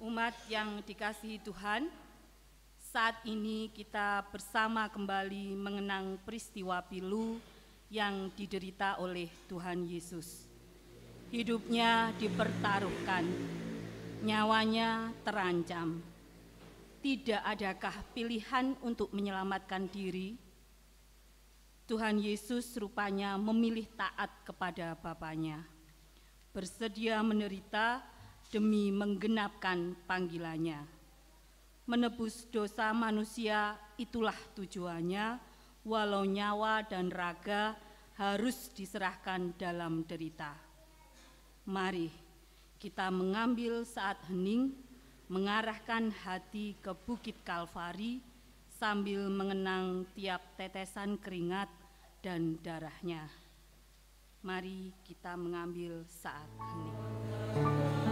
Umat yang dikasihi Tuhan, saat ini kita bersama kembali mengenang peristiwa pilu yang diderita oleh Tuhan Yesus. Hidupnya dipertaruhkan, nyawanya terancam. Tidak adakah pilihan untuk menyelamatkan diri? Tuhan Yesus rupanya memilih taat kepada Bapanya, bersedia menderita demi menggenapkan panggilannya. Menebus dosa manusia itulah tujuannya, walau nyawa dan raga harus diserahkan dalam derita. Mari kita mengambil saat hening, mengarahkan hati ke Bukit Kalvari sambil mengenang tiap tetesan keringat dan darahnya. Mari kita mengambil saat hening.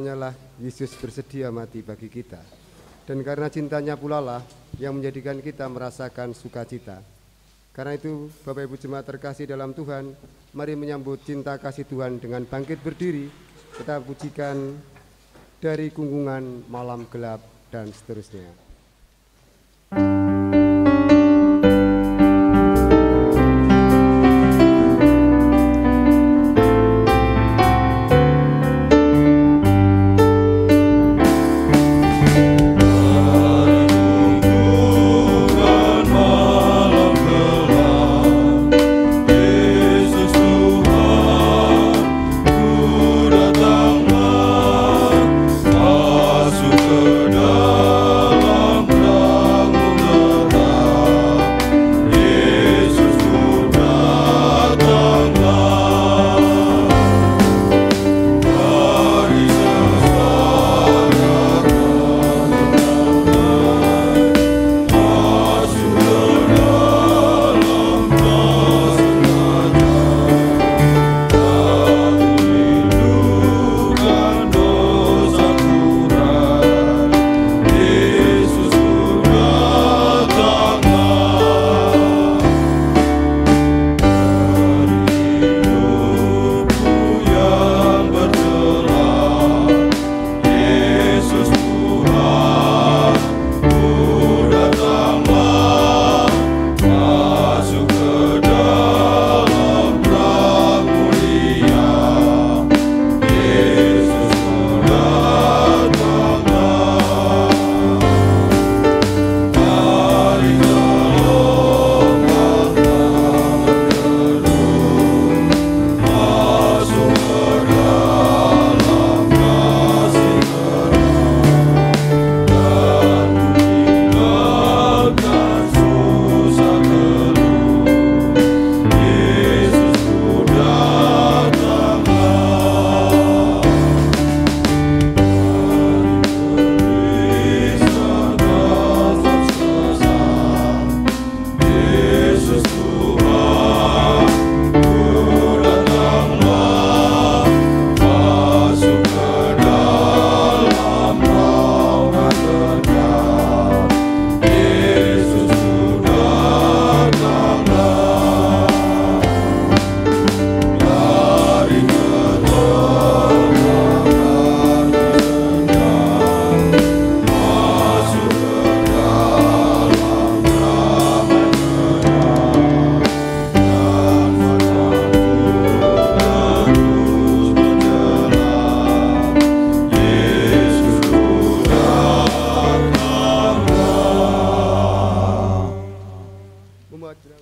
karenanya lah Yesus bersedia mati bagi kita. Dan karena cintanya pula lah yang menjadikan kita merasakan sukacita. Karena itu, Bapak Ibu Jemaat terkasih dalam Tuhan, mari menyambut cinta kasih Tuhan dengan bangkit berdiri. Kita pujikan dari gunggungan malam gelap dan seterusnya.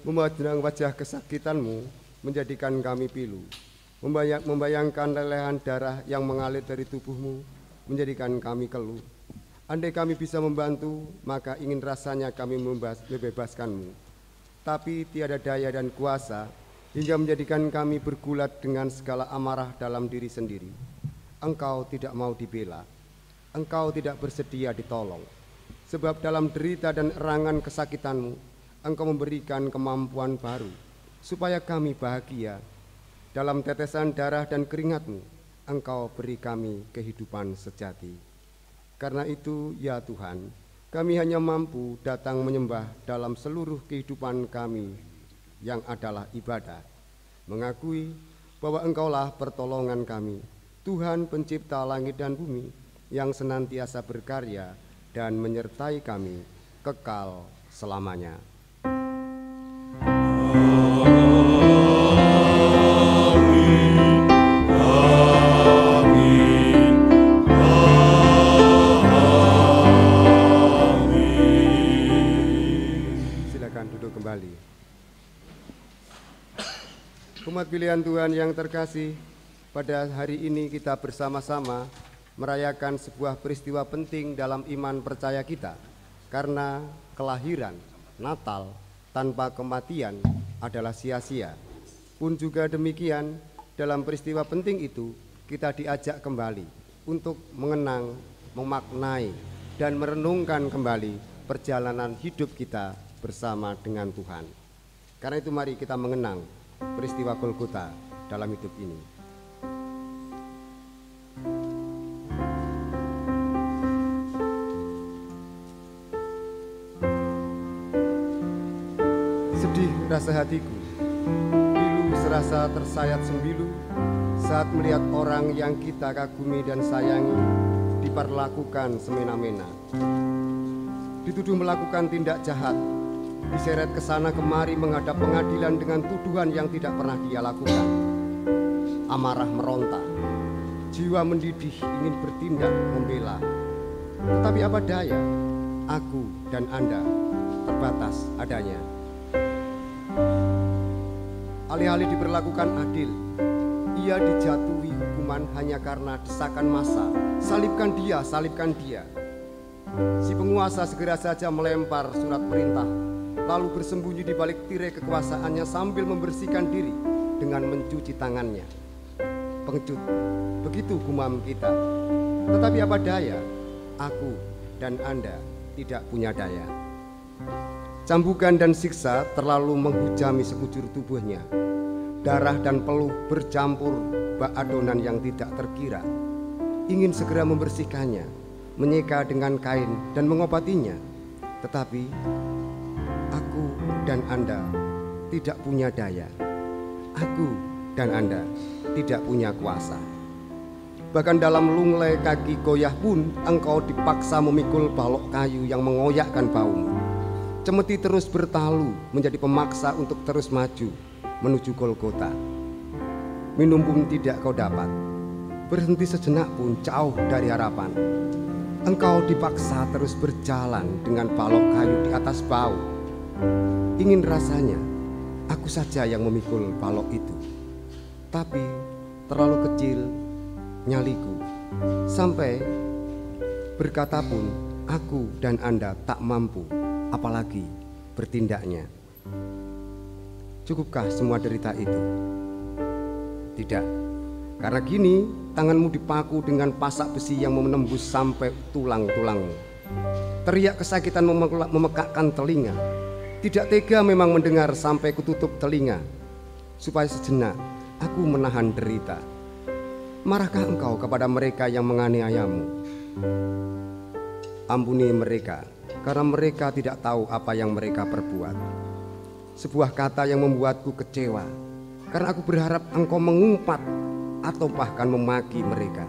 Memandang wajah kesakitanmu menjadikan kami pilu, membayangkan lelehan darah yang mengalir dari tubuhmu menjadikan kami keluh. Andai kami bisa membantu, maka ingin rasanya kami membebaskanmu. Tapi tiada daya dan kuasa hingga menjadikan kami bergulat dengan segala amarah dalam diri sendiri. Engkau tidak mau dibela, engkau tidak bersedia ditolong. Sebab dalam derita dan erangan kesakitanmu, Engkau memberikan kemampuan baru, supaya kami bahagia. Dalam tetesan darah dan keringat-Mu, Engkau beri kami kehidupan sejati. Karena itu, ya Tuhan, kami hanya mampu datang menyembah dalam seluruh kehidupan kami yang adalah ibadah, mengakui bahwa Engkaulah pertolongan kami, Tuhan pencipta langit dan bumi, yang senantiasa berkarya dan menyertai kami kekal selamanya. Silakan duduk kembali. Umat pilihan Tuhan yang terkasih, pada hari ini kita bersama-sama merayakan sebuah peristiwa penting dalam iman percaya kita, karena kelahiran, Natal tanpa kematian adalah sia-sia. Pun juga demikian, dalam peristiwa penting itu kita diajak kembali untuk mengenang, memaknai, dan merenungkan kembali perjalanan hidup kita bersama dengan Tuhan. Karena itu mari kita mengenang peristiwa Golgota dalam hidup ini. rasa hatiku. Pilu serasa tersayat sembilu saat melihat orang yang kita kagumi dan sayangi diperlakukan semena-mena. Dituduh melakukan tindak jahat, diseret ke sana kemari menghadap pengadilan dengan tuduhan yang tidak pernah dia lakukan. Amarah meronta, jiwa mendidih ingin bertindak membela. Tetapi apa daya, aku dan Anda terbatas adanya. Alih-alih diperlakukan adil, ia dijatuhi hukuman hanya karena desakan massa. Salibkan dia, salibkan dia. Si penguasa segera saja melempar surat perintah, lalu bersembunyi di balik tirai kekuasaannya sambil membersihkan diri dengan mencuci tangannya. Pengecut, begitu gumam kita. Tetapi apa daya, aku dan Anda tidak punya daya. Cambukan dan siksa terlalu menghujami sekujur tubuhnya. Darah dan peluh bercampur bak adonan yang tidak terkira. Ingin segera membersihkannya, menyeka dengan kain dan mengobatinya. Tetapi aku dan Anda tidak punya daya. Aku dan Anda tidak punya kuasa. Bahkan dalam lunglai kaki goyah pun engkau dipaksa memikul balok kayu yang mengoyakkan baumu. Cemeti terus bertalu menjadi pemaksa untuk terus maju menuju Golgota. Minum pun tidak kau dapat, berhenti sejenak pun jauh dari harapan. Engkau dipaksa terus berjalan dengan balok kayu di atas bau. Ingin rasanya aku saja yang memikul balok itu, tapi terlalu kecil nyaliku, sampai berkata pun aku dan Anda tak mampu, apalagi bertindaknya. Cukupkah semua derita itu? Tidak, karena kini tanganmu dipaku dengan pasak besi yang menembus sampai tulang-tulangmu. Teriak kesakitan memekakkan telinga. Tidak tega memang mendengar sampai kututup telinga, supaya sejenak aku menahan derita. Marahkah engkau kepada mereka yang menganiayamu? Ampuni mereka, karena mereka tidak tahu apa yang mereka perbuat. Sebuah kata yang membuatku kecewa, karena aku berharap engkau mengumpat atau bahkan memaki mereka.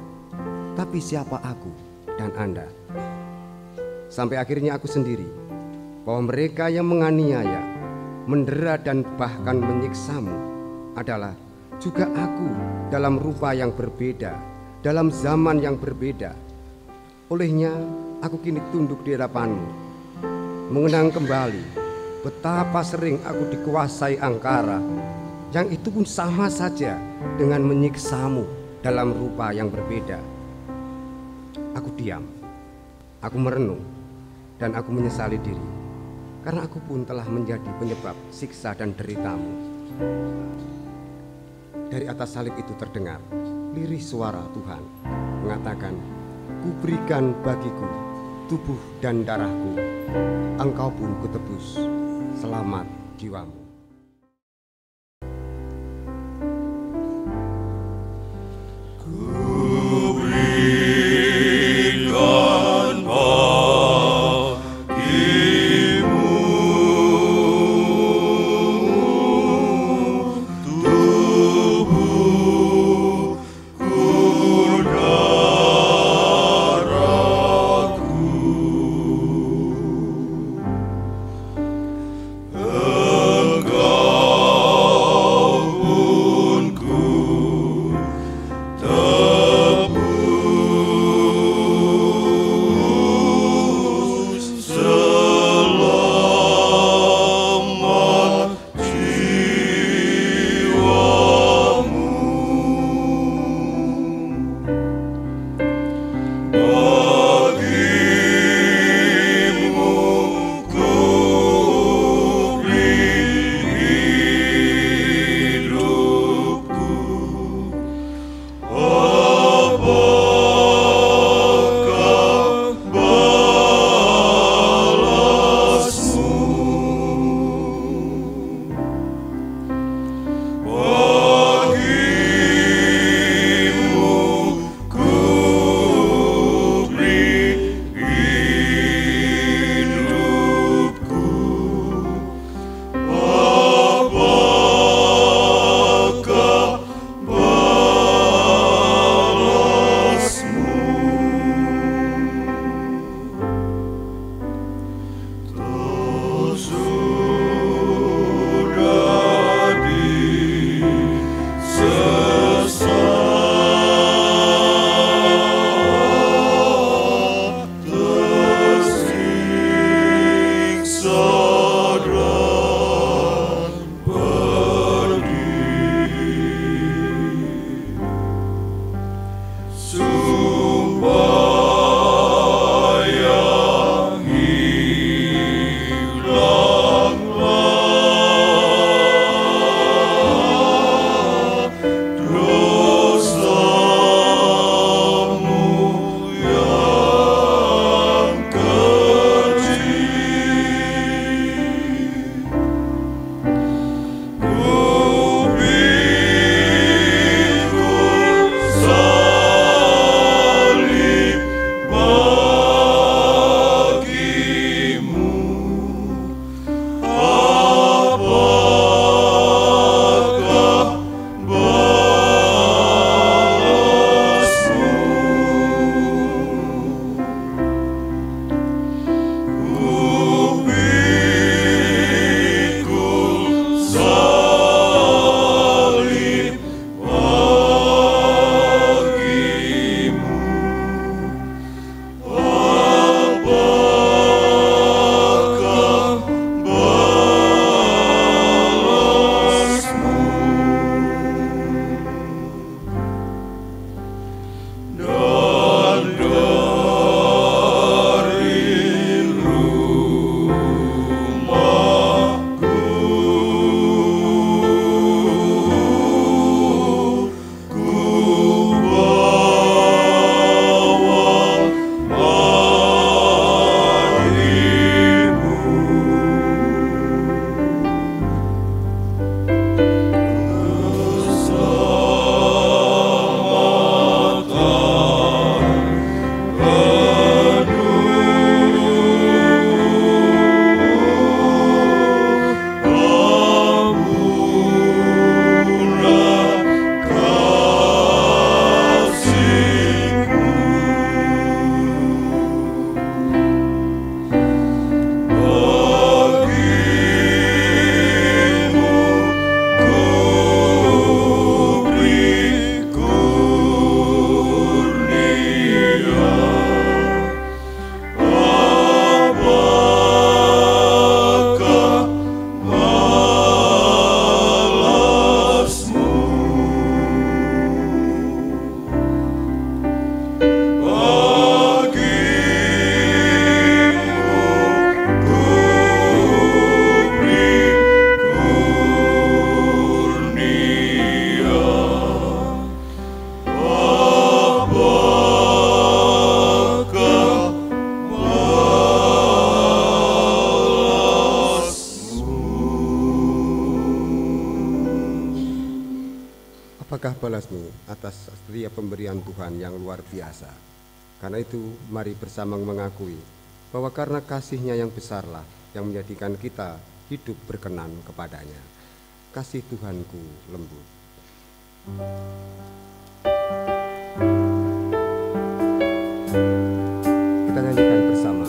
Tapi siapa aku dan Anda? Sampai akhirnya aku sendiri, bahwa mereka yang menganiaya, mendera dan bahkan menyiksamu adalah juga aku dalam rupa yang berbeda, dalam zaman yang berbeda. Olehnya aku kini tunduk di hadapanmu, mengenang kembali betapa sering aku dikuasai angkara, yang itu pun sama saja dengan menyiksamu dalam rupa yang berbeda. Aku diam, aku merenung, dan aku menyesali diri, karena aku pun telah menjadi penyebab siksa dan deritamu. Dari atas salib itu terdengar lirih suara Tuhan mengatakan, "Kuberikan bagiku tubuh dan darahku, engkau pun kutebus, selamat jiwamu." balasmu atas setiap pemberian Tuhan yang luar biasa. Karena itu, mari bersama mengakui bahwa karena kasih-Nya yang besarlah yang menjadikan kita hidup berkenan kepadanya. Kasih Tuhanku lembut. Kita nyanyikan bersama.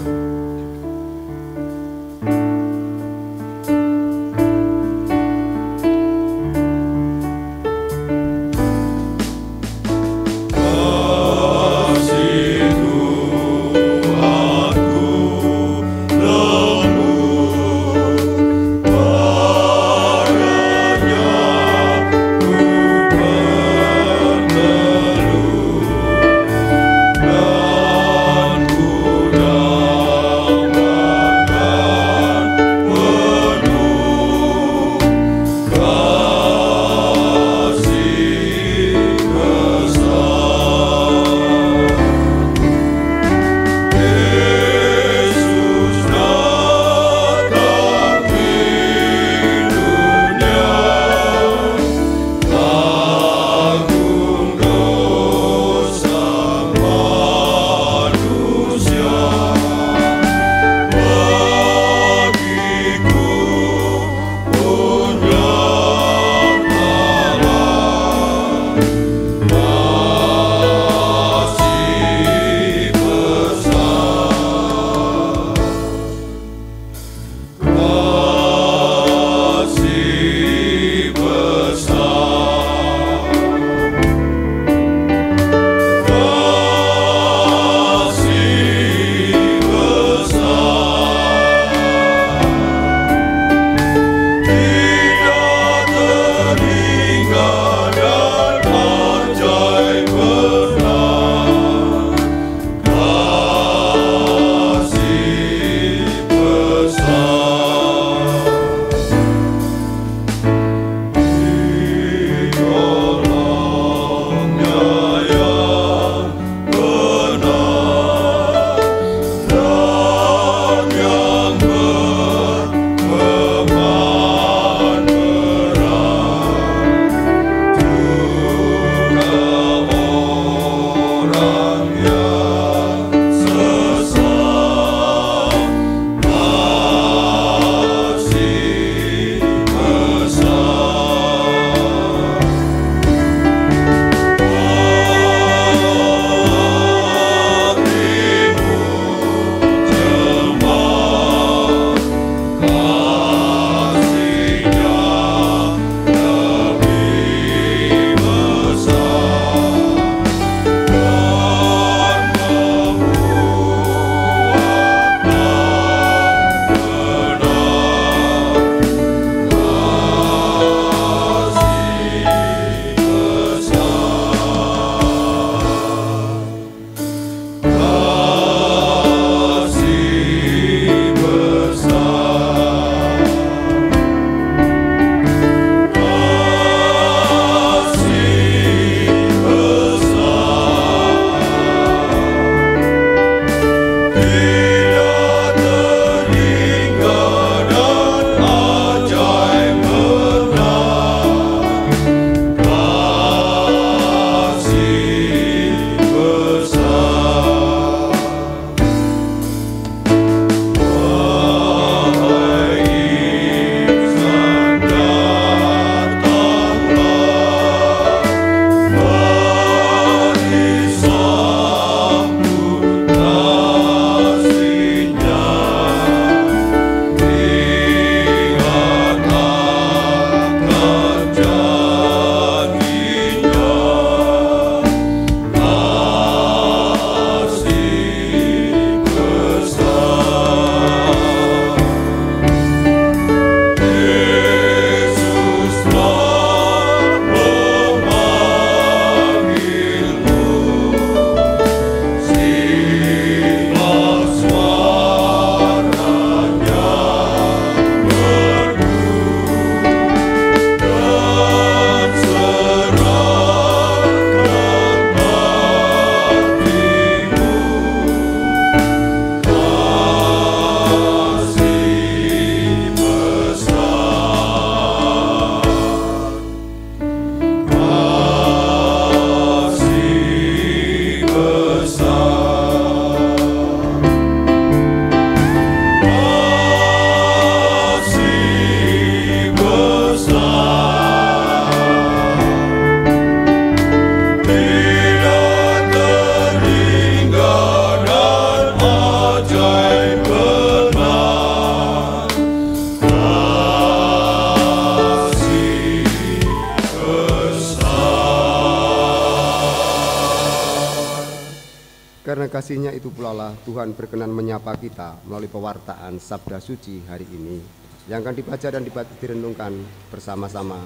kasih-Nya itu pula lah Tuhan berkenan menyapa kita melalui pewartaan Sabda Suci hari ini yang akan dibaca dan direnungkan bersama-sama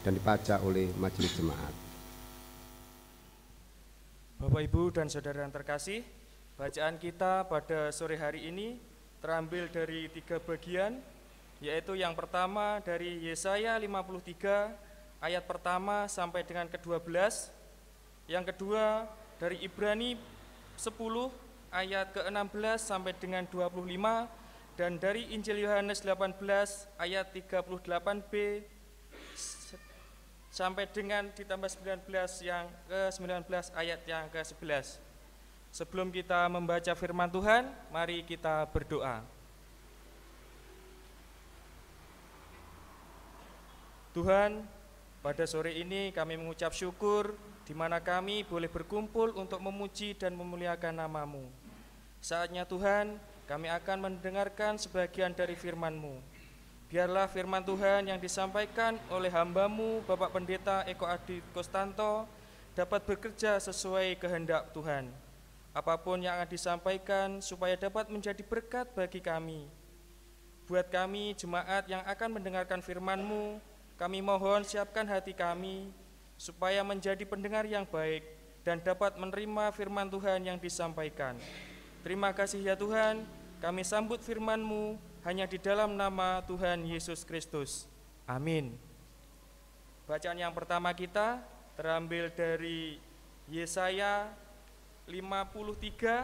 dan dibaca oleh majelis jemaat. Bapak, Ibu, dan saudara yang terkasih, bacaan kita pada sore hari ini terambil dari 3 bagian, yaitu yang pertama dari Yesaya 53 ayat pertama sampai dengan ke-12, yang kedua dari Ibrani 10 ayat ke-16 sampai dengan 25, dan dari Injil Yohanes 18 ayat 38b sampai dengan ditambah 19 yang ke-19 ayat yang ke-11. Sebelum kita membaca firman Tuhan, mari kita berdoa. Tuhan, pada sore ini kami mengucap syukur di mana kami boleh berkumpul untuk memuji dan memuliakan nama-Mu. Saatnya Tuhan, kami akan mendengarkan sebagian dari firman-Mu. Biarlah firman Tuhan yang disampaikan oleh hamba-Mu, Bapak Pendeta Eko Adi Kostanto, dapat bekerja sesuai kehendak Tuhan. Apapun yang akan disampaikan supaya dapat menjadi berkat bagi kami. Buat kami, jemaat yang akan mendengarkan firman-Mu, kami mohon siapkan hati kami, supaya menjadi pendengar yang baik dan dapat menerima firman Tuhan yang disampaikan. Terima kasih ya Tuhan, kami sambut firman-Mu hanya di dalam nama Tuhan Yesus Kristus. Amin. Bacaan yang pertama kita terambil dari Yesaya 53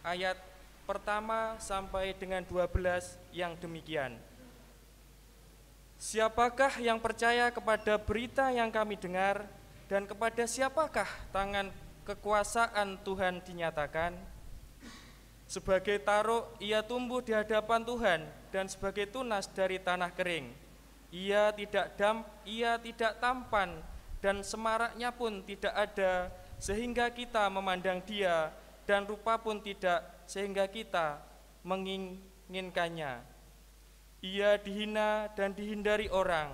ayat pertama sampai dengan 12 yang demikian. Siapakah yang percaya kepada berita yang kami dengar, dan kepada siapakah tangan kekuasaan Tuhan dinyatakan? Sebagai taruk ia tumbuh di hadapan Tuhan, dan sebagai tunas dari tanah kering. Ia tidak tampan, dan semaraknya pun tidak ada, sehingga kita memandang dia, dan rupa pun tidak, sehingga kita menginginkannya. Ia dihina dan dihindari orang,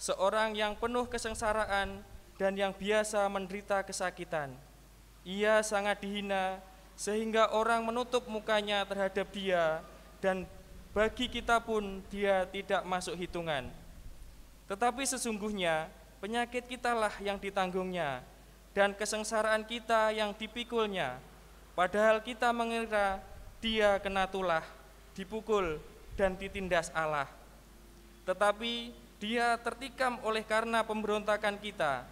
seorang yang penuh kesengsaraan dan yang biasa menderita kesakitan. Ia sangat dihina, sehingga orang menutup mukanya terhadap dia, dan bagi kita pun dia tidak masuk hitungan. Tetapi sesungguhnya penyakit kitalah yang ditanggungnya, dan kesengsaraan kita yang dipikulnya. Padahal kita mengira dia kena tulah, dipukul, dan ditindas Allah. Tetapi dia tertikam oleh karena pemberontakan kita,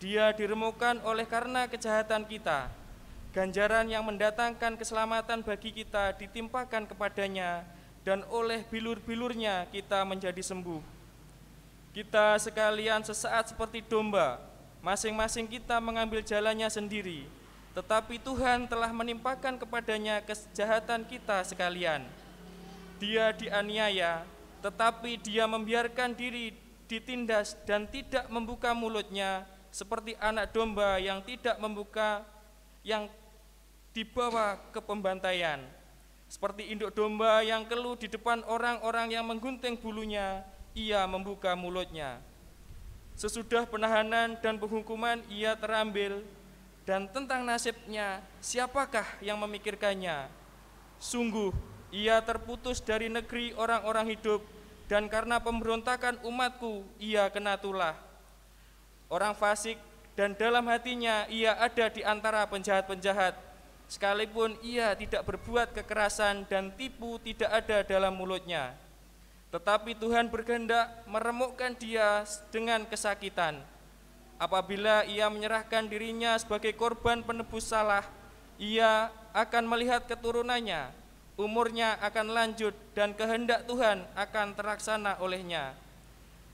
dia diremukkan oleh karena kejahatan kita. Ganjaran yang mendatangkan keselamatan bagi kita ditimpakan kepadanya, dan oleh bilur-bilurnya kita menjadi sembuh. Kita sekalian sesaat seperti domba, masing-masing kita mengambil jalannya sendiri, tetapi Tuhan telah menimpakan kepadanya kejahatan kita sekalian. Dia dianiaya, tetapi dia membiarkan diri ditindas dan tidak membuka mulutnya, seperti anak domba yang tidak membuka, yang dibawa ke pembantaian. Seperti induk domba yang keluh di depan orang-orang yang menggunting bulunya, ia membuka mulutnya. Sesudah penahanan dan penghukuman ia terambil, dan tentang nasibnya siapakah yang memikirkannya? Sungguh ia terputus dari negeri orang-orang hidup, dan karena pemberontakan umatku ia kena tulah. Orang fasik, dan dalam hatinya ia ada di antara penjahat-penjahat. Sekalipun ia tidak berbuat kekerasan dan tipu tidak ada dalam mulutnya. Tetapi Tuhan berkehendak meremukkan dia dengan kesakitan. Apabila ia menyerahkan dirinya sebagai korban penebus salah, ia akan melihat keturunannya, umurnya akan lanjut, dan kehendak Tuhan akan terlaksana olehnya.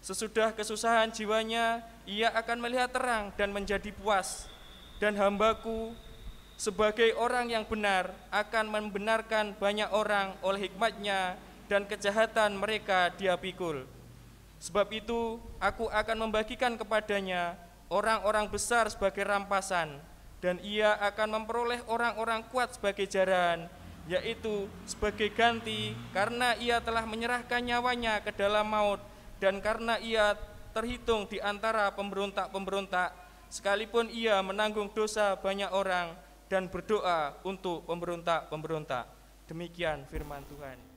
Sesudah kesusahan jiwanya, ia akan melihat terang dan menjadi puas. Dan hambaku sebagai orang yang benar akan membenarkan banyak orang oleh hikmatnya, dan kejahatan mereka dia pikul. Sebab itu aku akan membagikan kepadanya orang-orang besar sebagai rampasan, dan ia akan memperoleh orang-orang kuat sebagai jarahan, yaitu sebagai ganti karena ia telah menyerahkan nyawanya ke dalam maut, dan karena ia terhitung di antara pemberontak-pemberontak, sekalipun ia menanggung dosa banyak orang, dan berdoa untuk pemberontak-pemberontak. Demikian firman Tuhan.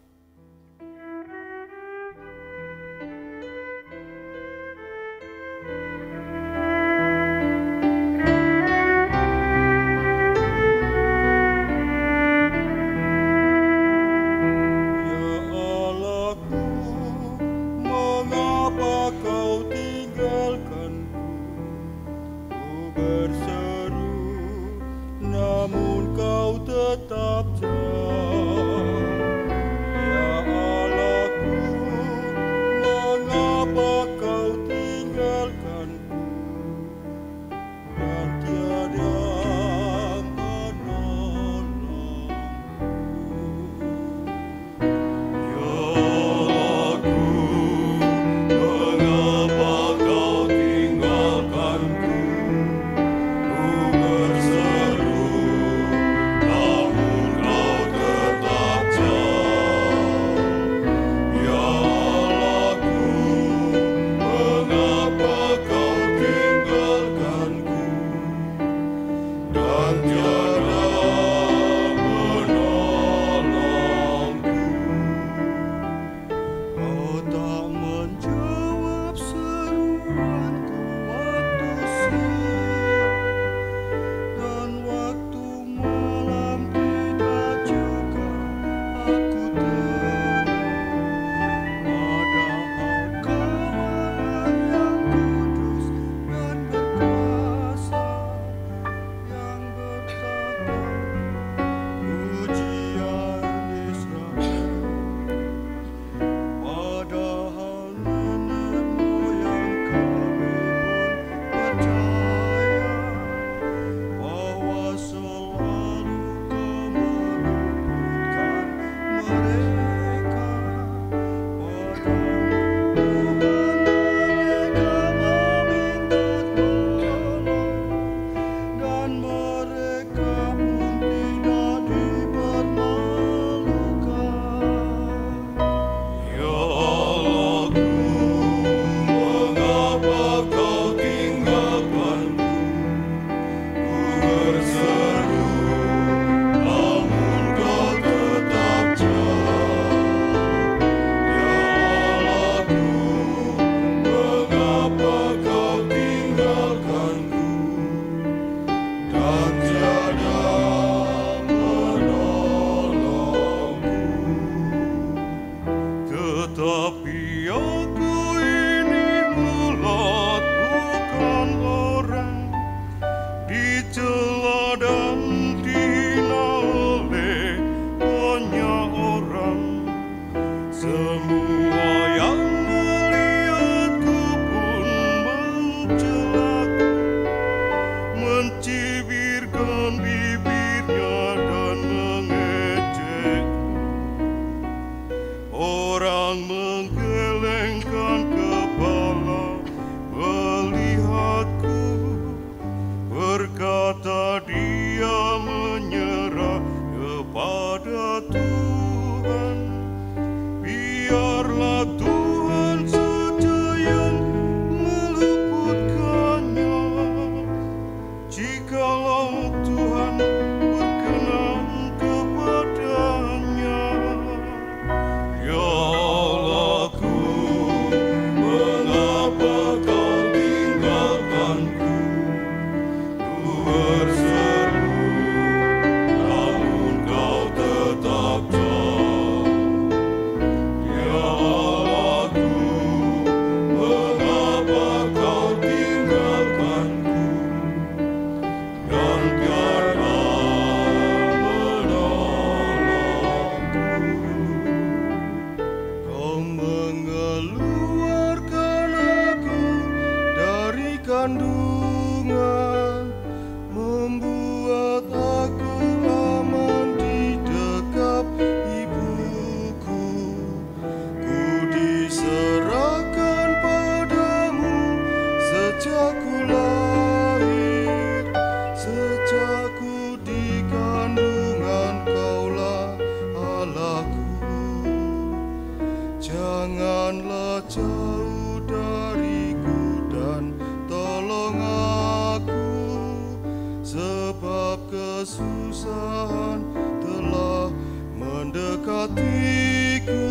hatiku,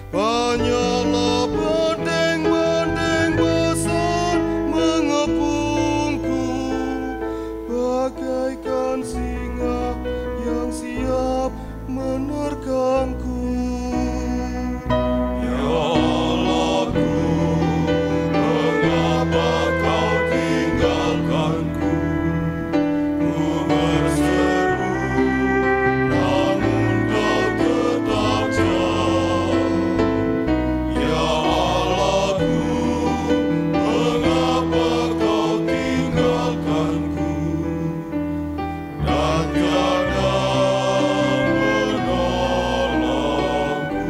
hanyalah bondeng-bondeng bosan mengepungku, bagaikan singa yang siap menerkamku. Ya Allahku, mengapa kau tinggalkanku? Ku berseru, namun kau tetap jauh. Ya Allahku, mengapa kau tinggalkanku dan tiada menolongku?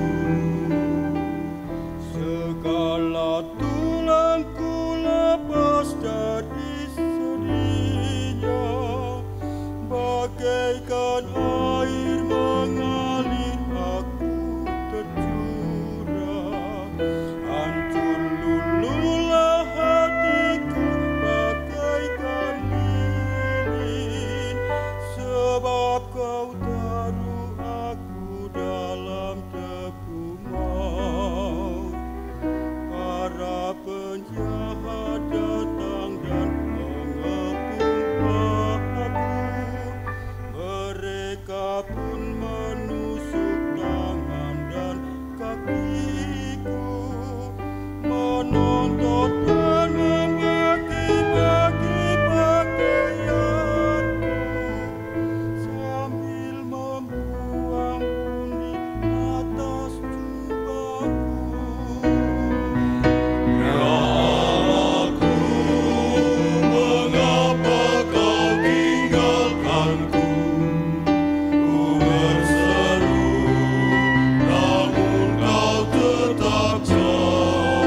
Segala tulangku lepas dari sedihnya, bagaikan air mengalir aku tercurah. Hancur lululah hatiku bagaikan lilin, sebab kau taruh aku dalam debu maut. Para penjahat datang dan mengepung aku, mereka pun menusuk tangan dan kakiku, menuntut dan membagi-bagi pakaianku, sambil membuang pundi atas jubahku. Ya Allahku, mengapa kau tinggalkanku? Ku berseru, namun kau tetap jauh.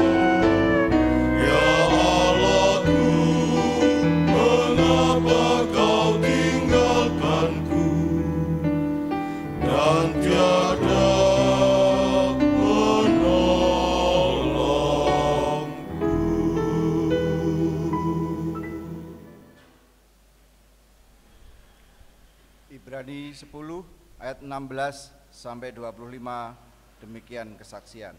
Ya Allahku, mengapa kau tinggalkanku dan tiada menolongku? Ibrani 10 ayat 16 sampai 25, demikian kesaksian.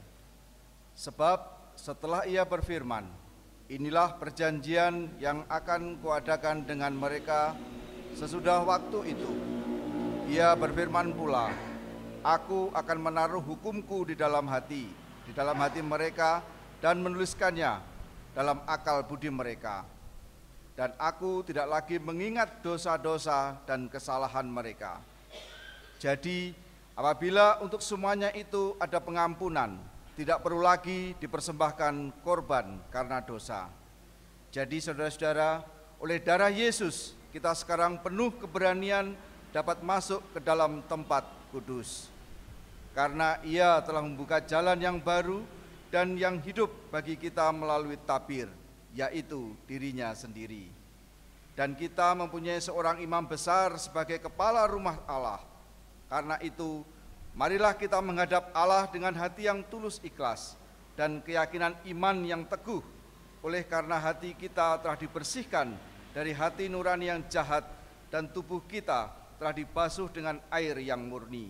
Sebab setelah ia berfirman, inilah perjanjian yang akan kuadakan dengan mereka sesudah waktu itu. Ia berfirman pula, aku akan menaruh hukumku di dalam hati mereka dan menuliskannya dalam akal budi mereka. Dan aku tidak lagi mengingat dosa-dosa dan kesalahan mereka. Jadi apabila untuk semuanya itu ada pengampunan, tidak perlu lagi dipersembahkan korban karena dosa. Jadi saudara-saudara, oleh darah Yesus kita sekarang penuh keberanian dapat masuk ke dalam tempat kudus. Karena ia telah membuka jalan yang baru dan yang hidup bagi kita melalui tabir, yaitu dirinya sendiri. Dan kita mempunyai seorang imam besar sebagai kepala rumah Allah. Karena itu, marilah kita menghadap Allah dengan hati yang tulus ikhlas dan keyakinan iman yang teguh. Oleh karena hati kita telah dibersihkan dari hati nurani yang jahat dan tubuh kita telah dibasuh dengan air yang murni.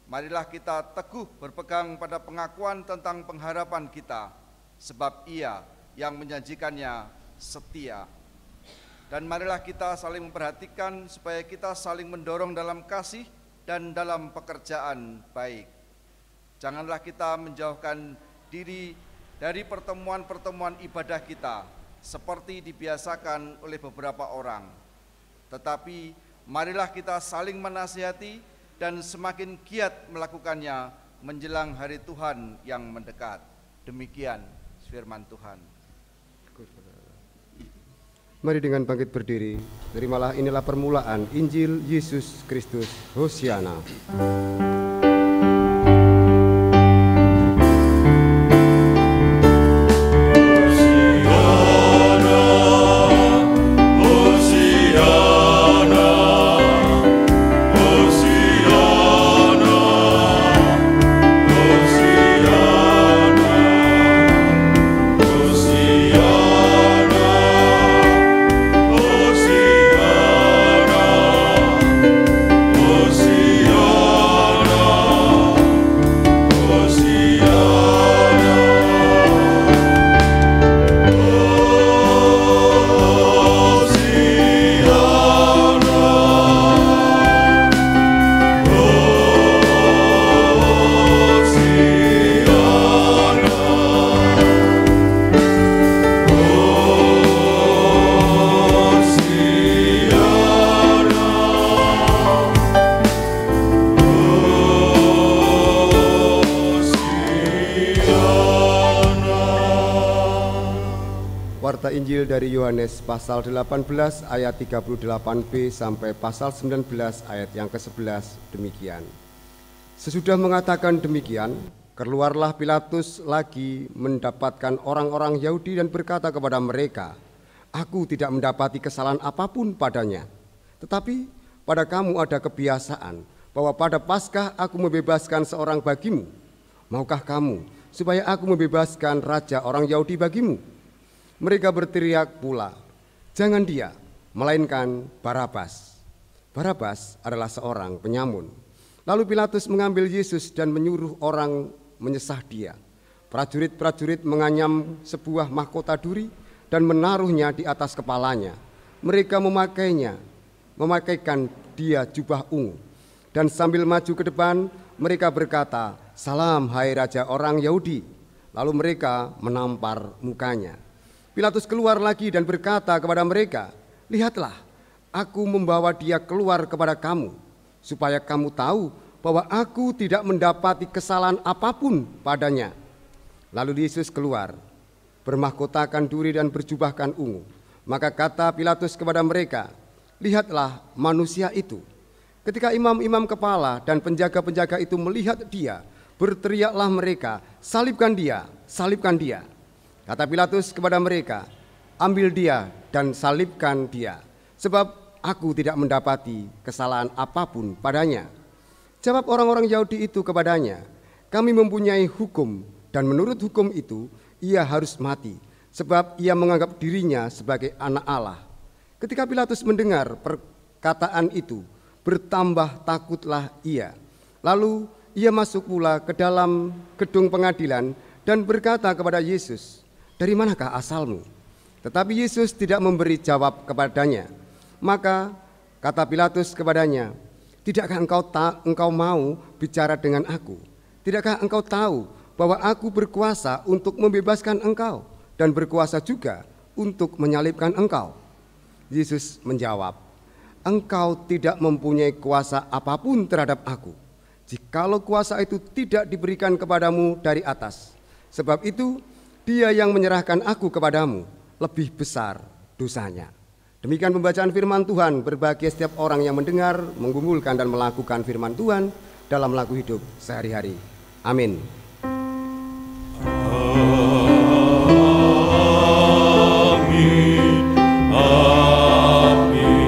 Marilah kita teguh berpegang pada pengakuan tentang pengharapan kita, sebab Ia yang menjanjikannya setia. Dan marilah kita saling memperhatikan supaya kita saling mendorong dalam kasih dan dalam pekerjaan baik. Janganlah kita menjauhkan diri dari pertemuan-pertemuan ibadah kita seperti dibiasakan oleh beberapa orang. Tetapi marilah kita saling menasihati dan semakin giat melakukannya menjelang hari Tuhan yang mendekat. Demikian firman Tuhan. Mari dengan bangkit berdiri, terimalah inilah permulaan Injil Yesus Kristus. Hosiana. Hosiana. Warta Injil dari Yohanes pasal 18 ayat 38b sampai pasal 19 ayat yang ke-11 demikian. Sesudah mengatakan demikian, keluarlah Pilatus lagi mendapatkan orang-orang Yahudi dan berkata kepada mereka, "Aku tidak mendapati kesalahan apapun padanya. Tetapi pada kamu ada kebiasaan bahwa pada Paskah aku membebaskan seorang bagimu. Maukah kamu supaya aku membebaskan raja orang Yahudi bagimu?" Mereka berteriak pula, "Jangan dia, melainkan Barabas." Barabas adalah seorang penyamun. Lalu Pilatus mengambil Yesus dan menyuruh orang menyesah dia. Prajurit-prajurit menganyam sebuah mahkota duri dan menaruhnya di atas kepalanya. Mereka memakaikan dia jubah ungu. Dan sambil maju ke depan, mereka berkata, "Salam, hai Raja orang Yahudi." Lalu mereka menampar mukanya. Pilatus keluar lagi dan berkata kepada mereka, "Lihatlah, aku membawa dia keluar kepada kamu, supaya kamu tahu bahwa aku tidak mendapati kesalahan apapun padanya." Lalu Yesus keluar, bermahkotakan duri dan berjubahkan ungu. Maka kata Pilatus kepada mereka, "Lihatlah manusia itu." Ketika imam-imam kepala dan penjaga-penjaga itu melihat dia, berteriaklah mereka, "Salibkan dia, salibkan dia." Kata Pilatus kepada mereka, "Ambil dia dan salibkan dia, sebab aku tidak mendapati kesalahan apapun padanya." Jawab orang-orang Yahudi itu kepadanya, "Kami mempunyai hukum, dan menurut hukum itu ia harus mati, sebab ia menganggap dirinya sebagai anak Allah." Ketika Pilatus mendengar perkataan itu, bertambah takutlah ia. Lalu ia masuk pula ke dalam gedung pengadilan dan berkata kepada Yesus, "Dari manakah asalmu?" Tetapi Yesus tidak memberi jawab kepadanya. Maka kata Pilatus kepadanya, "Tidakkah engkau mau bicara dengan aku? Tidakkah engkau tahu bahwa aku berkuasa untuk membebaskan engkau dan berkuasa juga untuk menyalibkan engkau?" Yesus menjawab, "Engkau tidak mempunyai kuasa apapun terhadap aku, jikalau kuasa itu tidak diberikan kepadamu dari atas. Sebab itu dia yang menyerahkan aku kepadamu lebih besar dosanya." Demikian pembacaan firman Tuhan. Berbahagia setiap orang yang mendengar, menggumulkan dan melakukan firman Tuhan dalam laku hidup sehari-hari. Amin. Amin. Amin.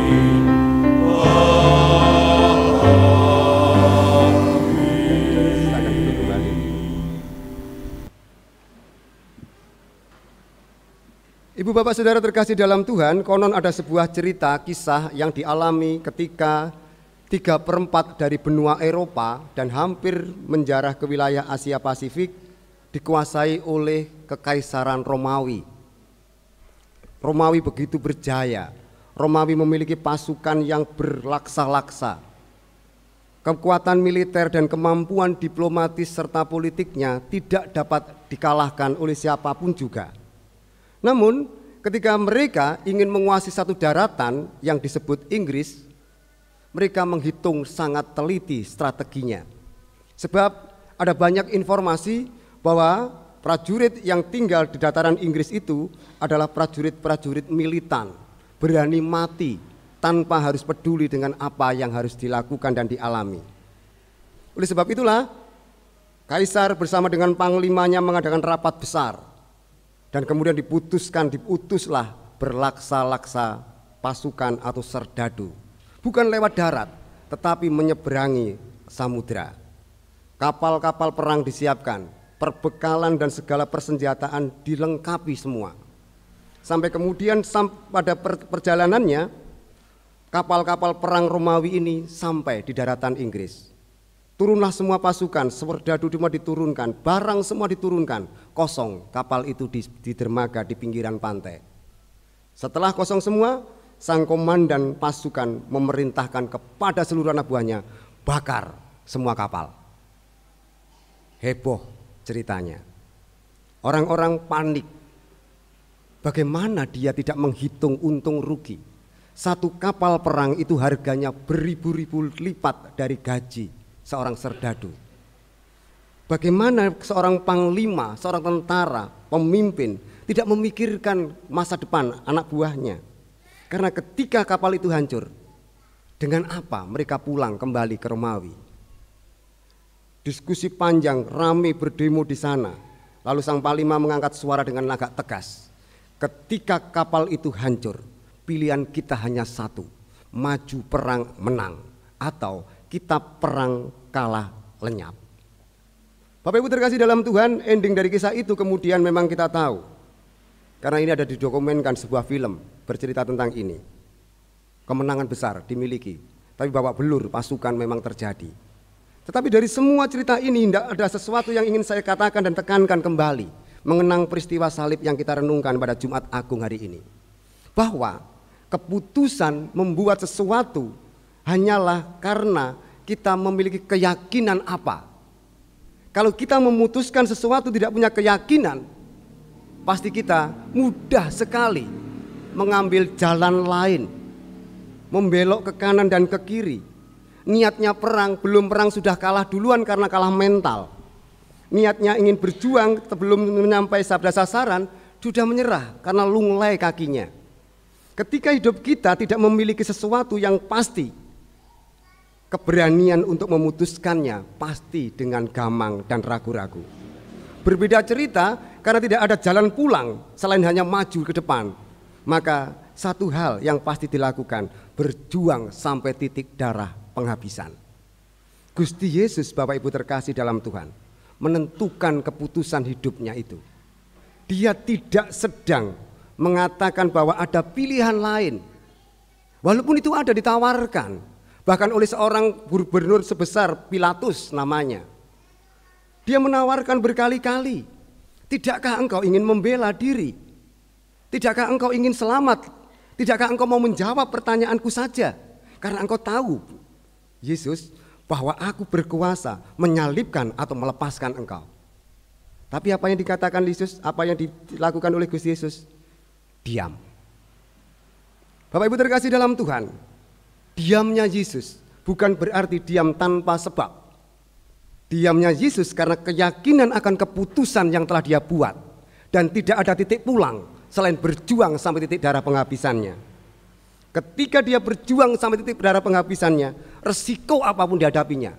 Silakan duduk kembali. Ibu bapak saudara terkasih dalam Tuhan, konon ada sebuah cerita kisah yang dialami ketika 3/4 dari benua Eropa dan hampir menjarah ke wilayah Asia Pasifik dikuasai oleh Kekaisaran Romawi. Romawi begitu berjaya. Romawi memiliki pasukan yang berlaksa-laksa. Kekuatan militer dan kemampuan diplomatis serta politiknya tidak dapat dikalahkan oleh siapapun juga. Namun ketika mereka ingin menguasai satu daratan yang disebut Inggris, mereka menghitung sangat teliti strateginya. Sebab ada banyak informasi bahwa prajurit yang tinggal di dataran Inggris itu adalah prajurit-prajurit militan, berani mati tanpa harus peduli dengan apa yang harus dilakukan dan dialami. Oleh sebab itulah, Kaisar bersama dengan panglimanya mengadakan rapat besar. Dan kemudian diutuslah berlaksa-laksa pasukan atau serdadu. Bukan lewat darat, tetapi menyeberangi samudra. Kapal-kapal perang disiapkan, perbekalan dan segala persenjataan dilengkapi semua. Sampai kemudian pada perjalanannya, kapal-kapal perang Romawi ini sampai di daratan Inggris. Turunlah semua pasukan, serdadu semua diturunkan, barang semua diturunkan, kosong kapal itu di dermaga di pinggiran pantai. Setelah kosong semua, sang komandan pasukan memerintahkan kepada seluruh anak buahnya, bakar semua kapal. Heboh ceritanya. Orang-orang panik. Bagaimana dia tidak menghitung untung rugi? Satu kapal perang itu harganya beribu-ribu lipat dari gaji seorang serdadu. Bagaimana seorang panglima, seorang tentara, pemimpin tidak memikirkan masa depan anak buahnya. Karena ketika kapal itu hancur, dengan apa mereka pulang kembali ke Romawi? Diskusi panjang, ramai berdemo di sana. Lalu sang panglima mengangkat suara dengan agak tegas. Ketika kapal itu hancur, pilihan kita hanya satu, maju perang menang, atau kita perang kalah lenyap. Bapak Ibu terkasih dalam Tuhan, ending dari kisah itu kemudian memang kita tahu. Karena ini ada didokumenkan sebuah film bercerita tentang ini. Kemenangan besar dimiliki, tapi babak belur pasukan memang terjadi. Tetapi dari semua cerita ini tidak ada sesuatu yang ingin saya katakan dan tekankan kembali mengenang peristiwa salib yang kita renungkan pada Jumat Agung hari ini. Bahwa keputusan membuat sesuatu hanyalah karena kita memiliki keyakinan apa. Kalau kita memutuskan sesuatu tidak punya keyakinan, pasti kita mudah sekali mengambil jalan lain, membelok ke kanan dan ke kiri. Niatnya perang, belum perang sudah kalah duluan karena kalah mental. Niatnya ingin berjuang, sebelum menyampai sabda sasaran sudah menyerah karena lunglai kakinya. Ketika hidup kita tidak memiliki sesuatu yang pasti, keberanian untuk memutuskannya pasti dengan gamang dan ragu-ragu. Berbeda cerita karena tidak ada jalan pulang selain hanya maju ke depan. Maka satu hal yang pasti dilakukan, berjuang sampai titik darah penghabisan. Gusti Yesus, Bapak Ibu terkasih dalam Tuhan, menentukan keputusan hidupnya itu. Dia tidak sedang mengatakan bahwa ada pilihan lain. Walaupun itu ada ditawarkan, bahkan oleh seorang gubernur sebesar Pilatus namanya. Dia menawarkan berkali-kali, tidakkah engkau ingin membela diri? Tidakkah engkau ingin selamat? Tidakkah engkau mau menjawab pertanyaanku saja? Karena engkau tahu, Yesus, bahwa aku berkuasa menyalibkan atau melepaskan engkau. Tapi apa yang dikatakan Yesus, apa yang dilakukan oleh Gusti Yesus? Diam. Bapak Ibu terkasih dalam Tuhan, diamnya Yesus bukan berarti diam tanpa sebab. Diamnya Yesus karena keyakinan akan keputusan yang telah dia buat. Dan tidak ada titik pulang selain berjuang sampai titik darah penghabisannya. Ketika dia berjuang sampai titik darah penghabisannya, resiko apapun dihadapinya,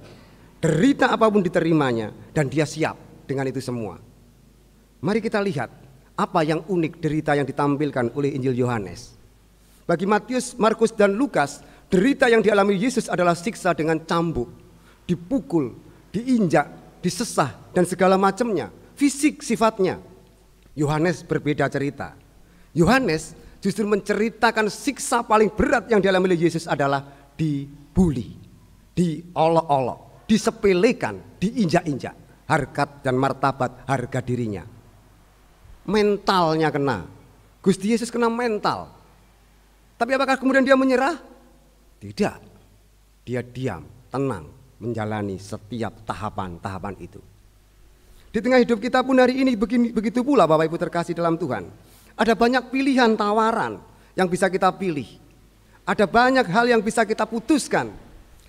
derita apapun diterimanya, dan dia siap dengan itu semua. Mari kita lihat apa yang unik derita yang ditampilkan oleh Injil Yohanes. Bagi Matius, Markus, dan Lukas, derita yang dialami Yesus adalah siksa dengan cambuk, dipukul, diinjak, disesah, dan segala macamnya, fisik sifatnya. Yohanes berbeda cerita. Yohanes justru menceritakan siksa paling berat yang dialami oleh Yesus adalah dibuli, diolok-olok, disepelekan, diinjak-injak, harkat dan martabat harga dirinya. Mentalnya kena. Gusti Yesus kena mental. Tapi apakah kemudian dia menyerah? Tidak. Dia diam, tenang, menjalani setiap tahapan-tahapan itu. Di tengah hidup kita pun hari ini begitu pula Bapak Ibu terkasih dalam Tuhan. Ada banyak pilihan tawaran yang bisa kita pilih. Ada banyak hal yang bisa kita putuskan.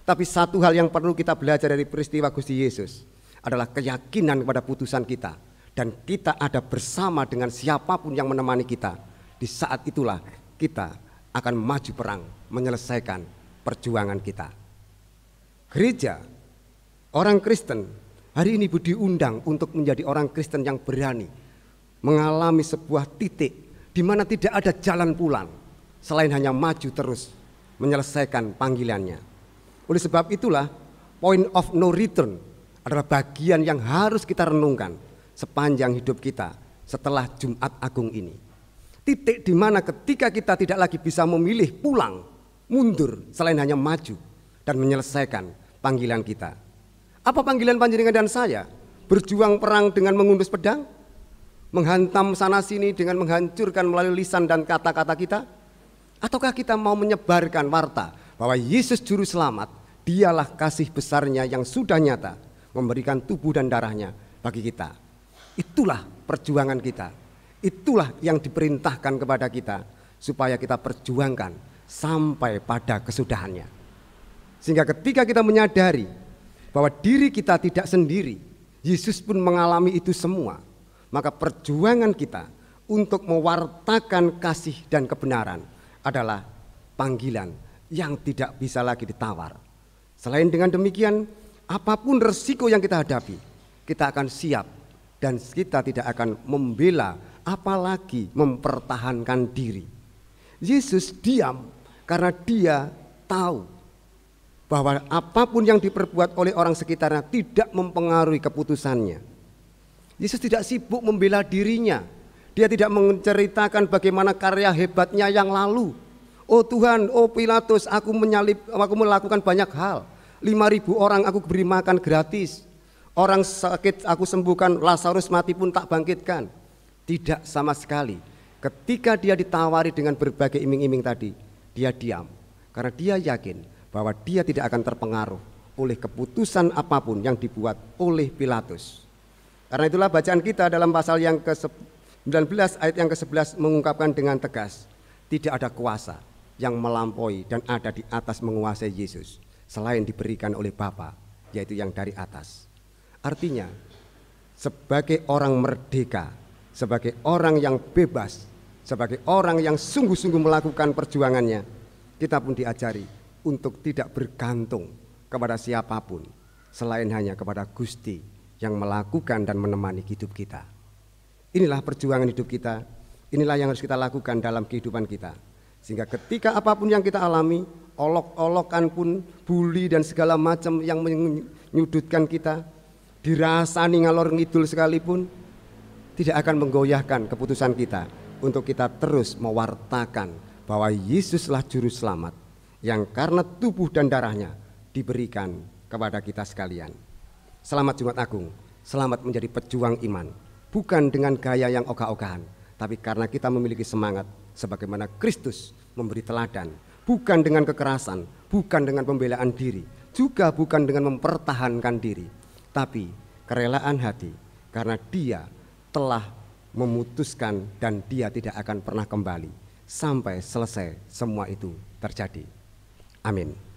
Tapi satu hal yang perlu kita belajar dari peristiwa Gusti Yesus adalah keyakinan kepada putusan kita. Dan kita ada bersama dengan siapapun yang menemani kita. Di saat itulah kita akan maju perang, menyelesaikan perjuangan kita. Gereja, orang Kristen, hari ini diundang untuk menjadi orang Kristen yang berani mengalami sebuah titik di mana tidak ada jalan pulang selain hanya maju terus menyelesaikan panggilannya. Oleh sebab itulah point of no return adalah bagian yang harus kita renungkan sepanjang hidup kita setelah Jumat Agung ini. Titik di mana ketika kita tidak lagi bisa memilih pulang, mundur selain hanya maju dan menyelesaikan panggilan kita. Apa panggilan panjenengan dan saya? Berjuang perang dengan menghunus pedang? Menghantam sana sini dengan menghancurkan melalui lisan dan kata-kata kita? Ataukah kita mau menyebarkan warta bahwa Yesus Juru Selamat, dialah kasih besarnya yang sudah nyata, memberikan tubuh dan darahnya bagi kita. Itulah perjuangan kita. Itulah yang diperintahkan kepada kita supaya kita perjuangkan sampai pada kesudahannya. Sehingga ketika kita menyadari bahwa diri kita tidak sendiri, Yesus pun mengalami itu semua, maka perjuangan kita untuk mewartakan kasih dan kebenaran adalah panggilan yang tidak bisa lagi ditawar. Selain dengan demikian, apapun resiko yang kita hadapi, kita akan siap dan kita tidak akan membela apalagi mempertahankan diri. Yesus diam karena dia tahu bahwa apapun yang diperbuat oleh orang sekitarnya tidak mempengaruhi keputusannya. Yesus tidak sibuk membela dirinya. Dia tidak menceritakan bagaimana karya hebatnya yang lalu. Oh Tuhan, oh Pilatus, aku melakukan banyak hal. 5.000 orang aku beri makan gratis. Orang sakit aku sembuhkan, Lazarus mati pun tak bangkitkan. Tidak sama sekali. Ketika dia ditawari dengan berbagai iming-iming tadi, dia diam. Karena dia yakin bahwa dia tidak akan terpengaruh oleh keputusan apapun yang dibuat oleh Pilatus. Karena itulah bacaan kita dalam pasal yang ke-19 ayat yang ke-11 mengungkapkan dengan tegas, tidak ada kuasa yang melampaui dan ada di atas menguasai Yesus selain diberikan oleh Bapa, yaitu yang dari atas. Artinya sebagai orang merdeka, sebagai orang yang bebas, sebagai orang yang sungguh-sungguh melakukan perjuangannya, kita pun diajari untuk tidak bergantung kepada siapapun selain hanya kepada Gusti yang melakukan dan menemani hidup kita. Inilah perjuangan hidup kita, inilah yang harus kita lakukan dalam kehidupan kita. Sehingga ketika apapun yang kita alami, olok-olokan pun, bully dan segala macam yang menyudutkan kita, dirasani ngalor ngidul sekalipun, tidak akan menggoyahkan keputusan kita untuk kita terus mewartakan bahwa Yesuslah juru selamat yang karena tubuh dan darahnya diberikan kepada kita sekalian. Selamat Jumat Agung, selamat menjadi pejuang iman, bukan dengan gaya yang ogah-ogahan, tapi karena kita memiliki semangat sebagaimana Kristus memberi teladan, bukan dengan kekerasan, bukan dengan pembelaan diri, juga bukan dengan mempertahankan diri, tapi kerelaan hati, karena dia telah memutuskan dan dia tidak akan pernah kembali sampai selesai semua itu terjadi. Amin.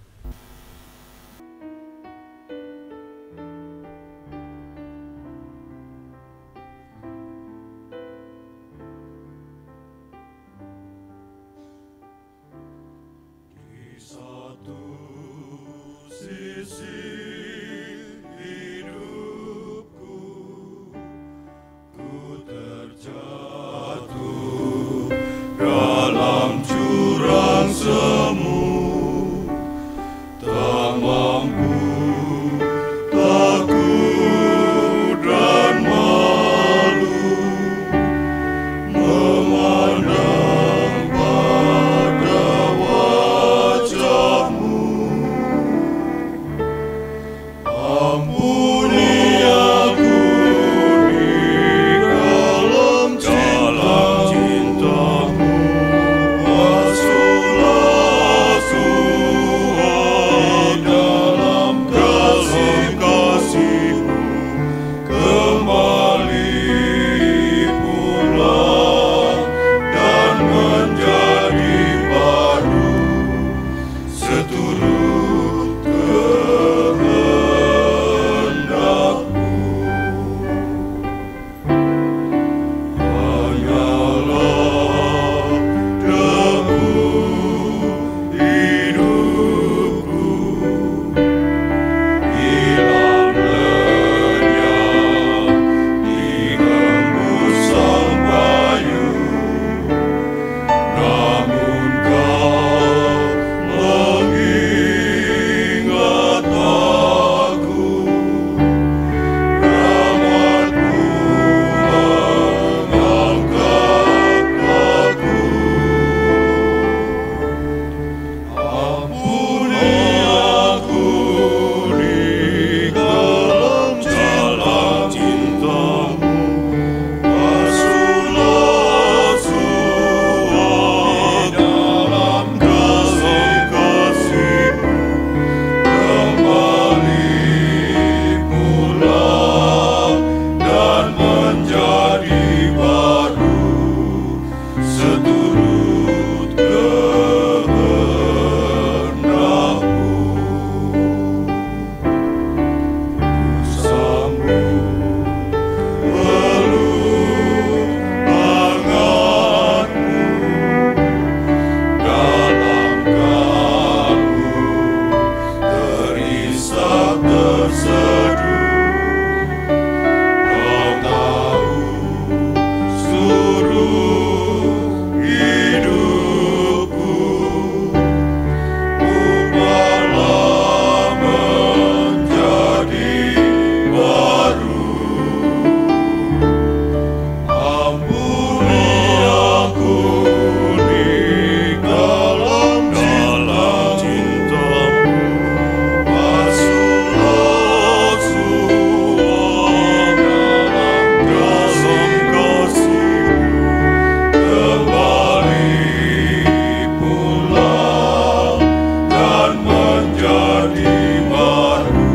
Dalam jurang semu tak mampu takut dan malu memandang pada wajah-Mu. terseduh. Kau tahu seluruh hidupku, ubahlah menjadi baru. Ampuni aku di dalam cintamu, basuhlah semua dalam kasih-Mu, kembali pulang dan menjadi baru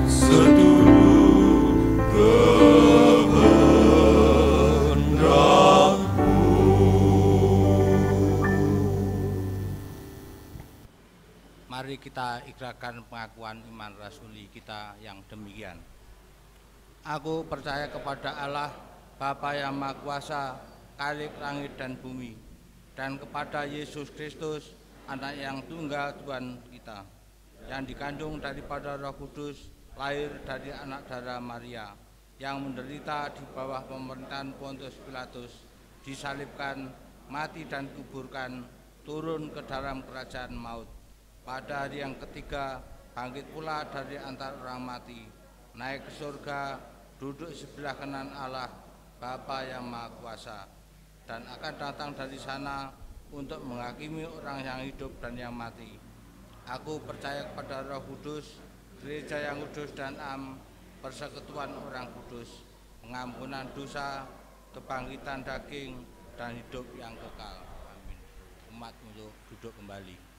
seturut kehendak-Mu. Mari kita ikrarkan pengakuan iman rasuli kita yang demikian. Aku percaya kepada Allah, Bapa yang Maha Kuasa, Khalik langit dan bumi, dan kepada Yesus Kristus, Anak yang tunggal Tuhan kita, yang dikandung daripada Roh Kudus, lahir dari anak darah Maria, yang menderita di bawah pemerintahan Pontius Pilatus, disalibkan, mati dan kuburkan, turun ke dalam kerajaan maut. Pada hari yang ketiga, bangkit pula dari antara orang mati, naik ke surga, duduk sebelah kanan Allah, Bapa yang Maha Kuasa, dan akan datang dari sana untuk menghakimi orang yang hidup dan yang mati. Aku percaya kepada Roh Kudus, gereja yang kudus dan am, persekutuan orang kudus, pengampunan dosa, kebangkitan daging, dan hidup yang kekal. Amin. Umat untuk duduk kembali.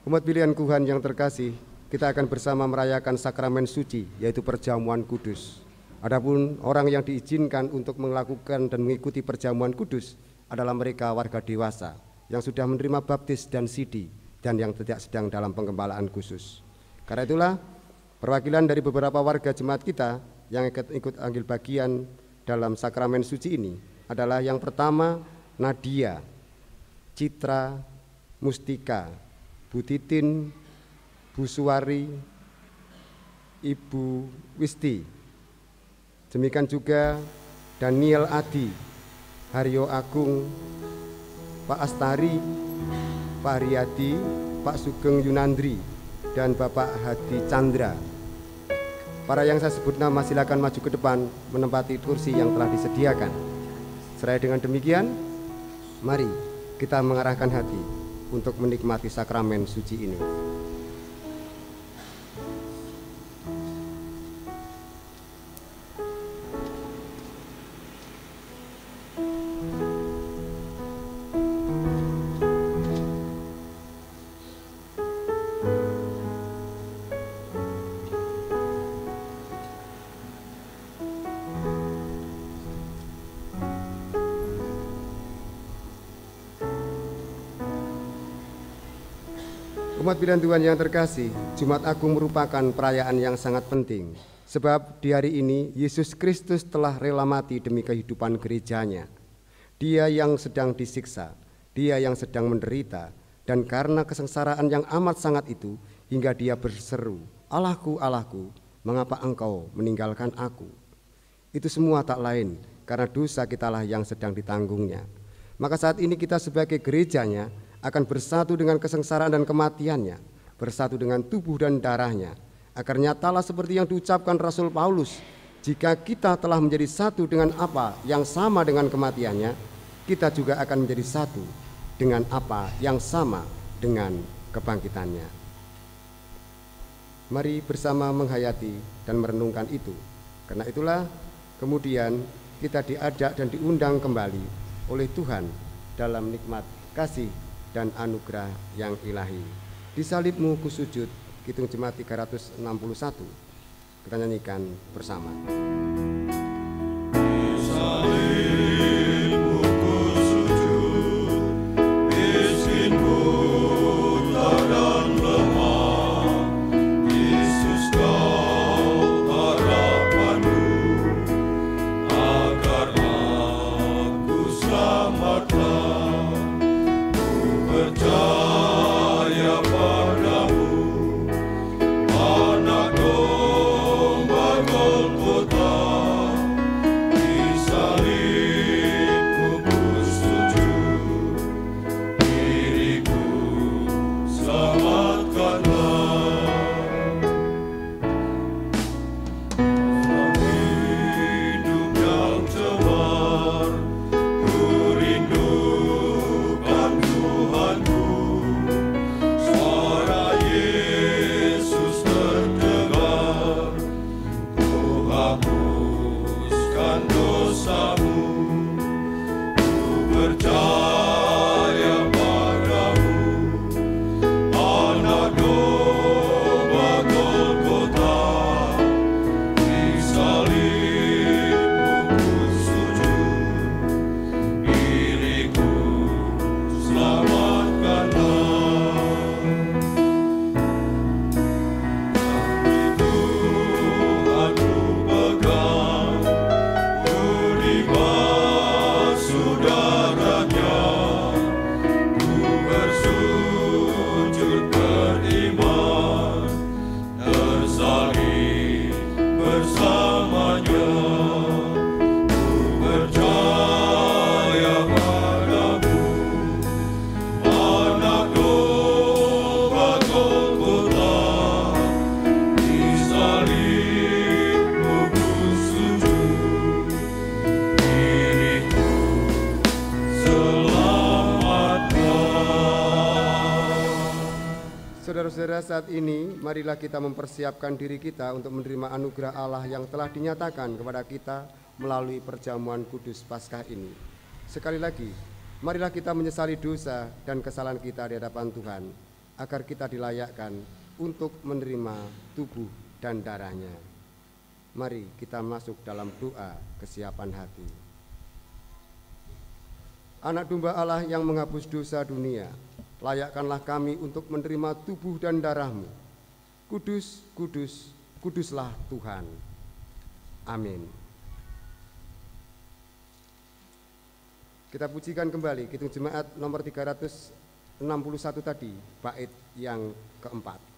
Umat pilihan Tuhan yang terkasih, kita akan bersama merayakan sakramen suci, yaitu perjamuan kudus. Adapun orang yang diizinkan untuk melakukan dan mengikuti perjamuan kudus adalah mereka warga dewasa yang sudah menerima baptis dan sidi dan yang tidak sedang dalam pengembalaan khusus. Karena itulah, perwakilan dari beberapa warga jemaat kita yang ikut ambil bagian dalam sakramen suci ini adalah yang pertama, Nadia, Citra, Mustika, Bu Titin, Bu Suwari, Ibu Wisti. Demikian juga Daniel Adi, Haryo Agung, Pak Astari, Pak Riyadi, Pak Sugeng Yunandri, dan Bapak Hadi Chandra. Para yang saya sebut nama silakan maju ke depan menempati kursi yang telah disediakan. Seraya dengan demikian, mari kita mengarahkan hati untuk menikmati sakramen suci ini. Umat pilihan Tuhan yang terkasih, Jumat Agung merupakan perayaan yang sangat penting. Sebab di hari ini Yesus Kristus telah rela mati demi kehidupan gerejanya. Dia yang sedang disiksa, dia yang sedang menderita, dan karena kesengsaraan yang amat sangat itu, hingga dia berseru, "Allahku, Allahku, mengapa engkau meninggalkan aku?" Itu semua tak lain karena dosa kitalah yang sedang ditanggungnya. Maka saat ini kita sebagai gerejanya akan bersatu dengan kesengsaraan dan kematiannya, bersatu dengan tubuh dan darahnya, agar nyatalah seperti yang diucapkan Rasul Paulus, jika kita telah menjadi satu dengan apa yang sama dengan kematiannya, kita juga akan menjadi satu dengan apa yang sama dengan kebangkitannya. Mari bersama menghayati dan merenungkan itu. Karena itulah kemudian kita diajak dan diundang kembali oleh Tuhan dalam nikmat kasih dan anugerah yang ilahi. Di salibmu kusujud, Kidung Jemaat 361. Kita nyanyikan bersama. Di salibmu kusujud, miskin, buta dan lemah. Yesus kau harapanku, agar aku selamatlah. Percaya saudara-saudara, saat ini marilah kita mempersiapkan diri kita untuk menerima anugerah Allah yang telah dinyatakan kepada kita melalui perjamuan kudus Paskah ini. Sekali lagi, marilah kita menyesali dosa dan kesalahan kita di hadapan Tuhan, agar kita dilayakkan untuk menerima tubuh dan darah-Nya. Mari kita masuk dalam doa kesiapan hati. Anak domba Allah yang menghapus dosa dunia, layakkanlah kami untuk menerima tubuh dan darah-Mu. Kudus, kudus, kuduslah Tuhan. Amin. Kita pujikan kembali Kidung Jemaat nomor 361 tadi, bait yang keempat.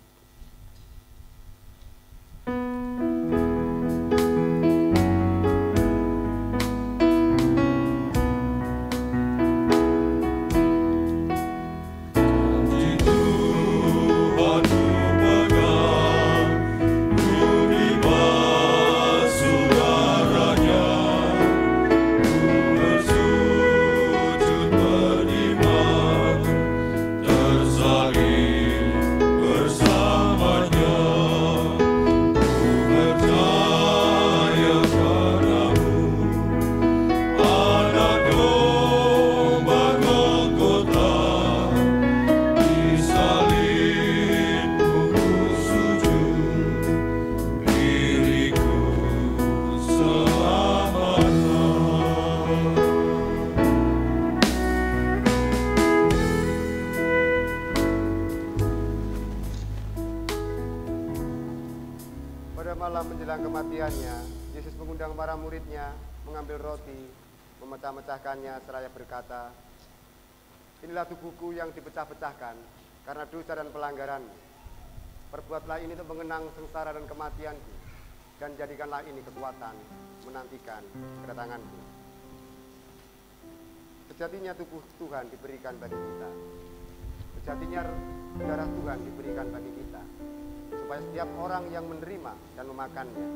Yesus mengundang para muridnya mengambil roti, memecah-mecahkannya seraya berkata, "Inilah tubuhku yang dipecah-pecahkan karena dosa dan pelanggaranmu. Perbuatlah ini untuk mengenang sengsara dan kematianku, dan jadikanlah ini kekuatan menantikan kedatanganku." Sejatinya tubuh Tuhan diberikan bagi kita. Sejatinya darah Tuhan diberikan bagi kita, supaya setiap orang yang menerima dan memakannya,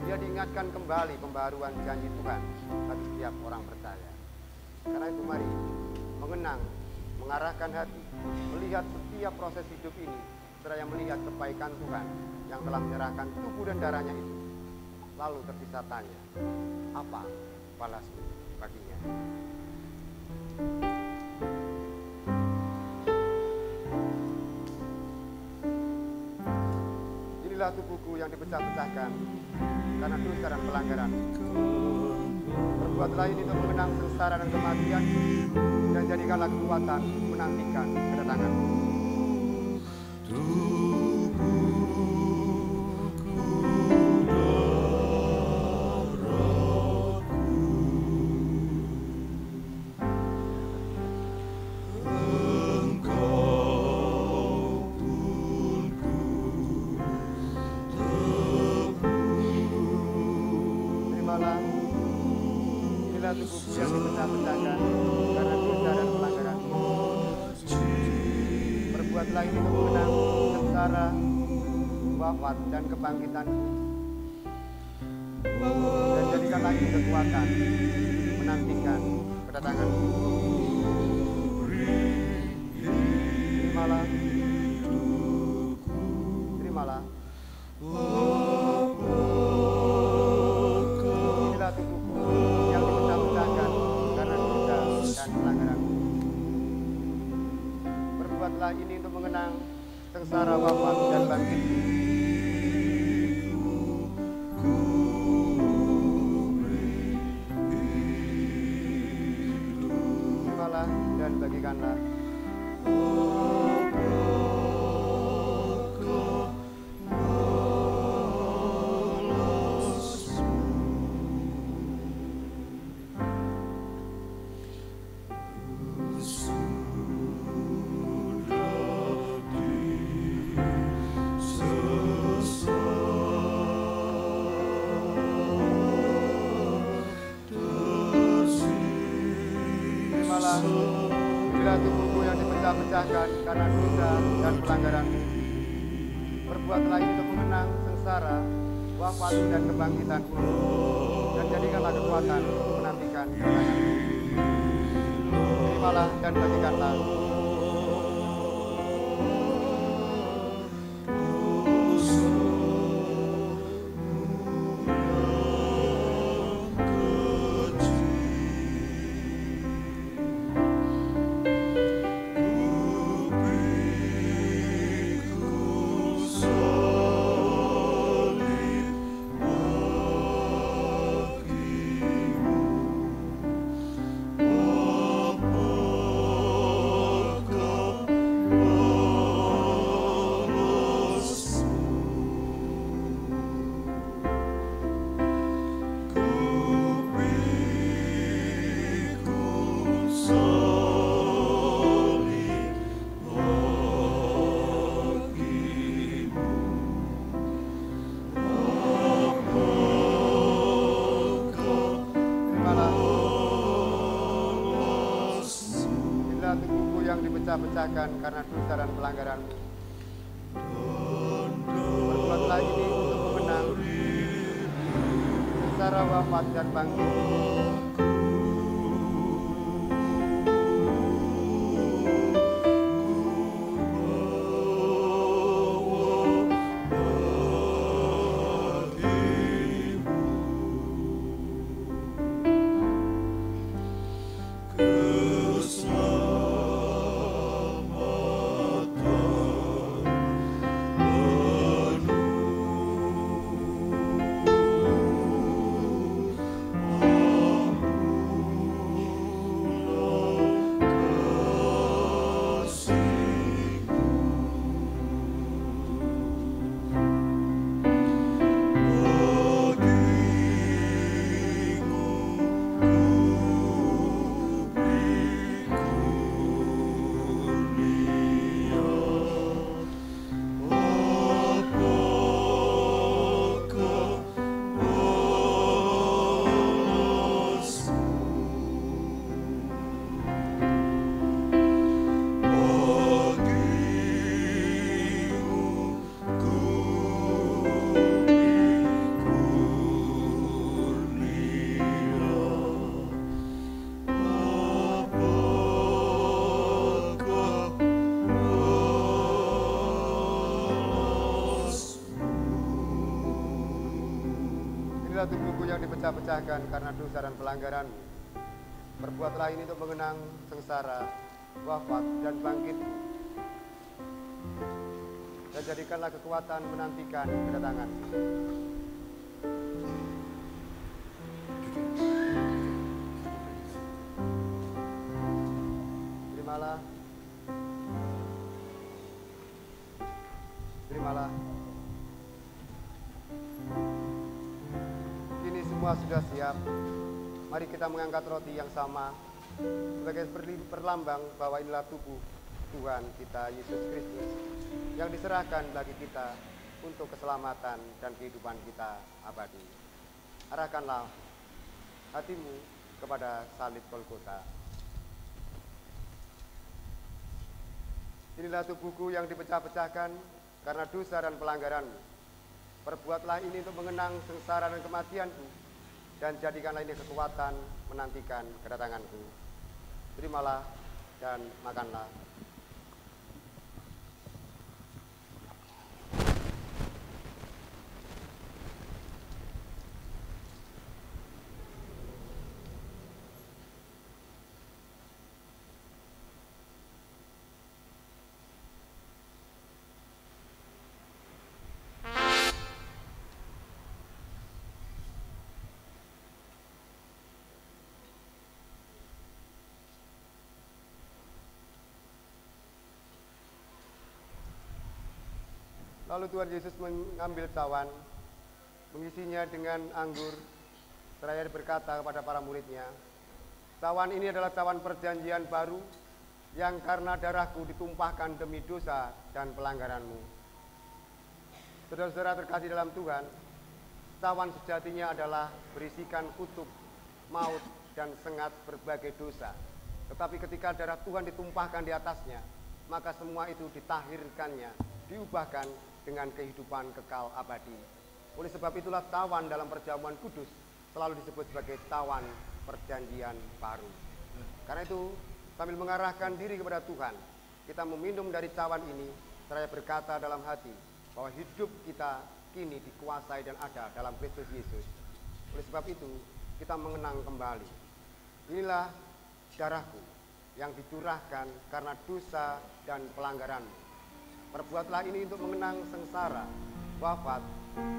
dia diingatkan kembali pembaharuan janji Tuhan bagi setiap orang percaya. Karena itu mari mengenang, mengarahkan hati, melihat setiap proses hidup ini, seraya melihat kebaikan Tuhan yang telah menyerahkan tubuh dan darahnya itu. Lalu tersisa tanya, apa balasmu baginya? Inilah tubuhku yang dipecah-pecahkan karena dosa dan pelanggaran. Perbuatlah ini untuk mengenang sengsara dan kematian, dan jadikanlah kekuatan menantikan kedatanganmu. Inilah tubuhku yang dipecah-pecahkan karena dosa dan pelanggaran. Perbuatlah ini untuk mengenang sengsara, wafat dan kebangkitanku, dan jadikanlah ini kekuatan menantikan kedatanganmu. Terimalah, terimalah. Inilah tubuhku yang dipecah-pecahkan karena dosa dan pelanggaran. Perbuatlah ini untuk mengenang sengsara, wafat dan bangkitku. Terimalah dan bagikanlah. Inilah tubuhku yang dipecah-pecahkan karena dosa dan pelanggaranmu. Perbuatlah ini untuk mengenang sengsara, wafat dan kebangkitanku, dan jadikanlah kekuatan menantikan kedatanganmu. Terimalah dan bagikanlah. dipecah-pecahkan karena dosa dan pelanggaranmu. Perbuatlah ini untuk memenang sengsara, wafat, dan bangkit. Inilah tubuhku yang dipecah-pecahkan karena dosa dan pelanggaranmu. Perbuatlah ini untuk mengenang sengsara, wafat, dan bangkitmu. Dan jadikanlah kekuatan menantikan kedatanganmu. Terimalah. Terimalah. Kini semua sudah siap. Mari kita mengangkat roti yang sama sebagai perlambang bahwa inilah tubuh Tuhan kita Yesus Kristus yang diserahkan bagi kita untuk keselamatan dan kehidupan kita abadi. Arahkanlah hatimu kepada salib Golgota. Inilah tubuhku yang dipecah-pecahkan karena dosa dan pelanggaranmu. Perbuatlah ini untuk mengenang sengsara dan kematianku, dan jadikanlah ini kekuatan menantikan kedatanganku. Terimalah dan makanlah. Lalu Tuhan Yesus mengambil cawan, mengisinya dengan anggur, seraya berkata kepada para muridnya, "Cawan ini adalah cawan perjanjian baru, yang karena darahku ditumpahkan demi dosa dan pelanggaranmu." Saudara-saudara terkasih dalam Tuhan, cawan sejatinya adalah berisikan kutuk, maut, dan sengat berbagai dosa. Tetapi ketika darah Tuhan ditumpahkan di atasnya, maka semua itu ditahirkannya, diubahkan dengan kehidupan kekal abadi. Oleh sebab itulah cawan dalam perjamuan kudus selalu disebut sebagai cawan perjanjian baru. Karena itu, sambil mengarahkan diri kepada Tuhan, kita meminum dari cawan ini, seraya berkata dalam hati bahwa hidup kita kini dikuasai dan ada dalam Kristus Yesus. Oleh sebab itu, kita mengenang kembali, inilah darahku yang dicurahkan karena dosa dan pelanggaranmu. Perbuatlah ini untuk mengenang sengsara, wafat,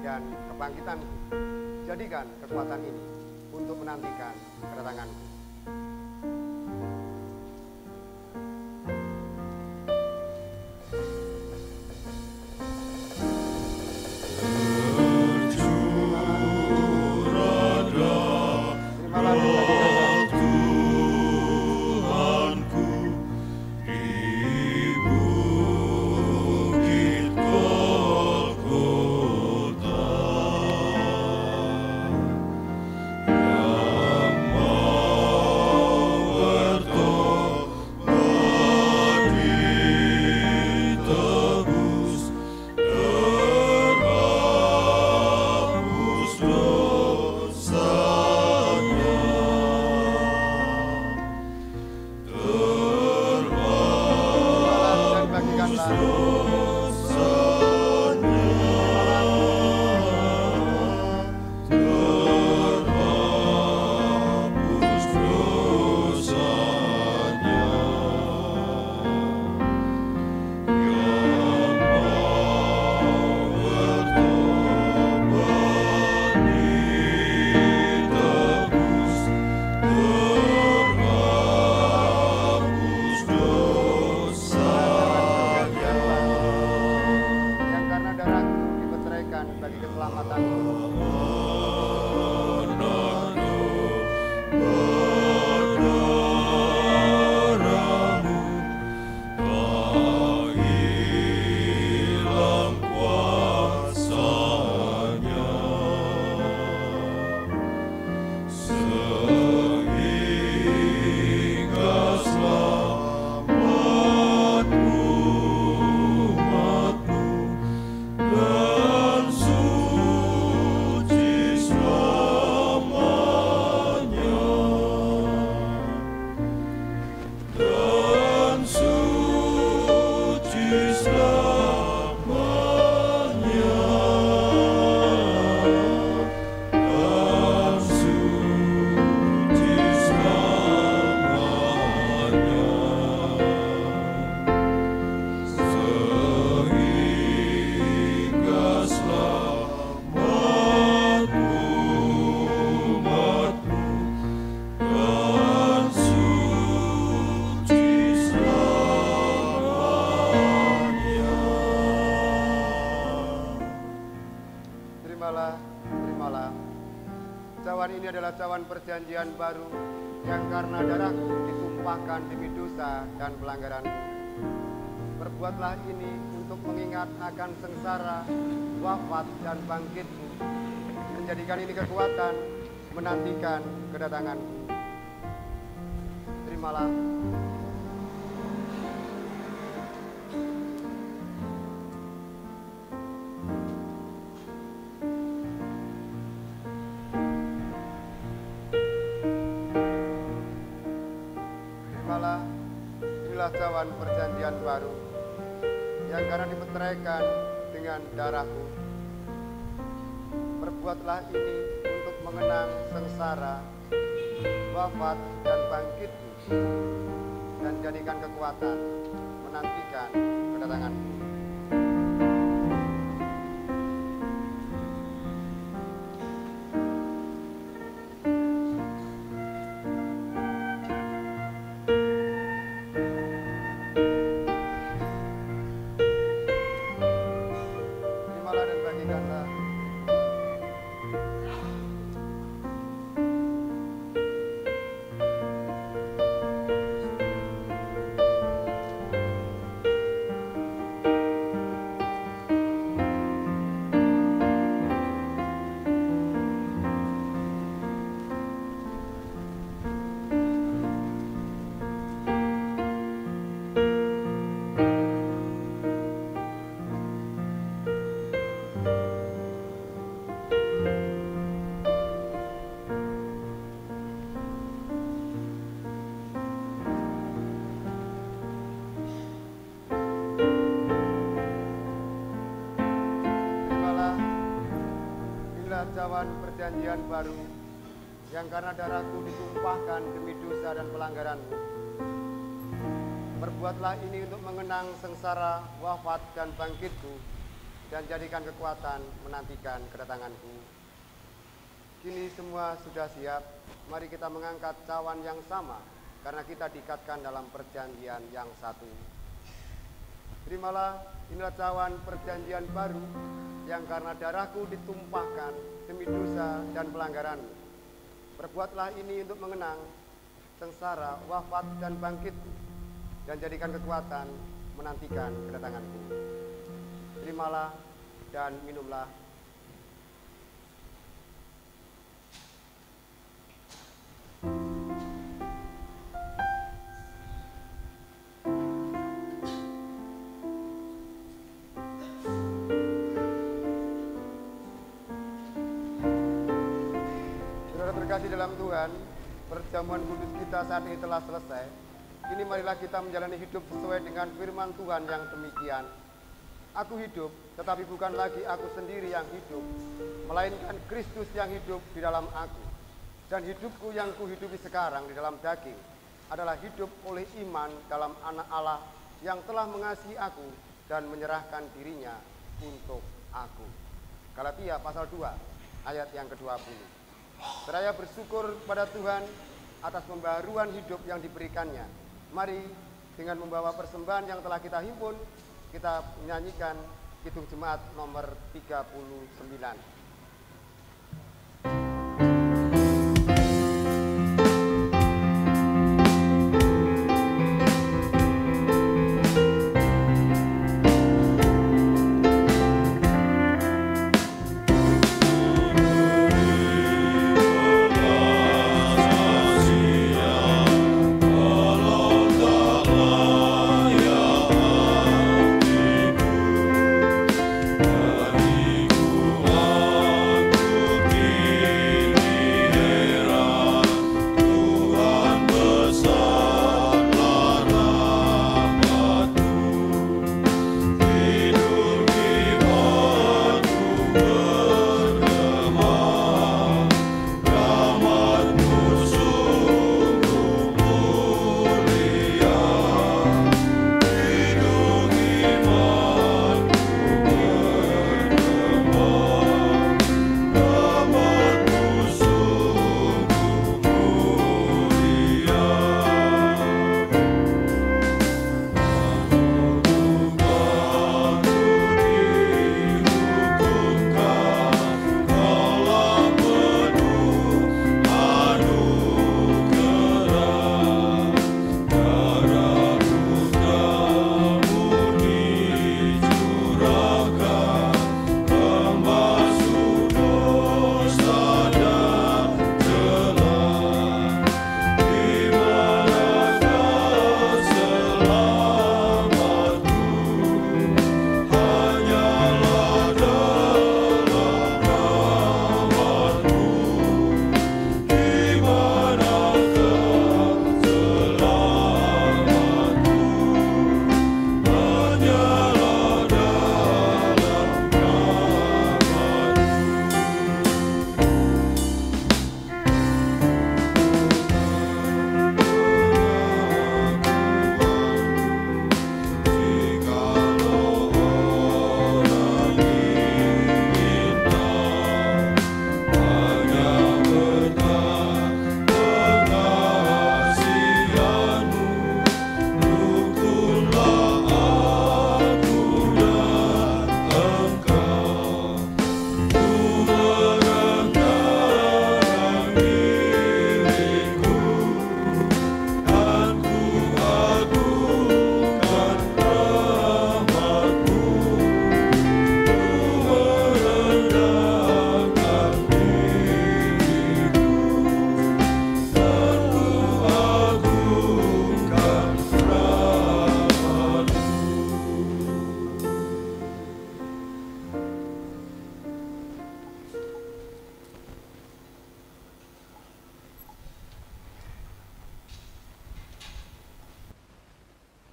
dan kebangkitanku. Jadikan kekuatan ini untuk menantikan kedatanganku. Yang Cawan ini adalah cawan perjanjian baru yang karena darahku ditumpahkan demi dosa dan pelanggaran. Perbuatlah ini untuk mengingat akan sengsara, wafat, dan bangkitku, menjadikan ini kekuatan menantikan kedatanganku. Terimalah. Inilah cawan perjanjian baru yang karena dimeteraikan dengan darahku. Perbuatlah ini untuk mengenang sengsara, wafat, dan bangkitku, dan jadikan kekuatan menantikan kedatanganku. Cawan perjanjian baru yang karena darahku ditumpahkan demi dosa dan pelanggaranmu. Perbuatlah ini untuk mengenang sengsara, wafat, dan bangkitku, dan jadikan kekuatan menantikan kedatanganku. Kini semua sudah siap, mari kita mengangkat cawan yang sama, karena kita diikatkan dalam perjanjian yang satu. Terimalah, inilah cawan perjanjian baru yang karena darahku ditumpahkan demi dosa dan pelanggaranmu. Perbuatlah ini untuk mengenang sengsara, wafat, dan bangkitku, dan jadikan kekuatan menantikan kedatanganku. Terimalah dan minumlah. Terkasih dalam Tuhan, perjamuan kudus kita saat ini telah selesai. Kini marilah kita menjalani hidup sesuai dengan firman Tuhan yang demikian. Aku hidup, tetapi bukan lagi aku sendiri yang hidup, melainkan Kristus yang hidup di dalam aku. Dan hidupku yang kuhidupi sekarang di dalam daging adalah hidup oleh iman dalam Anak Allah yang telah mengasihi aku dan menyerahkan dirinya untuk aku. Galatia pasal 2 ayat yang ke-20. Seraya bersyukur kepada Tuhan atas pembaharuan hidup yang diberikannya. Mari dengan membawa persembahan yang telah kita himpun, kita menyanyikan Kidung Jemaat nomor 39.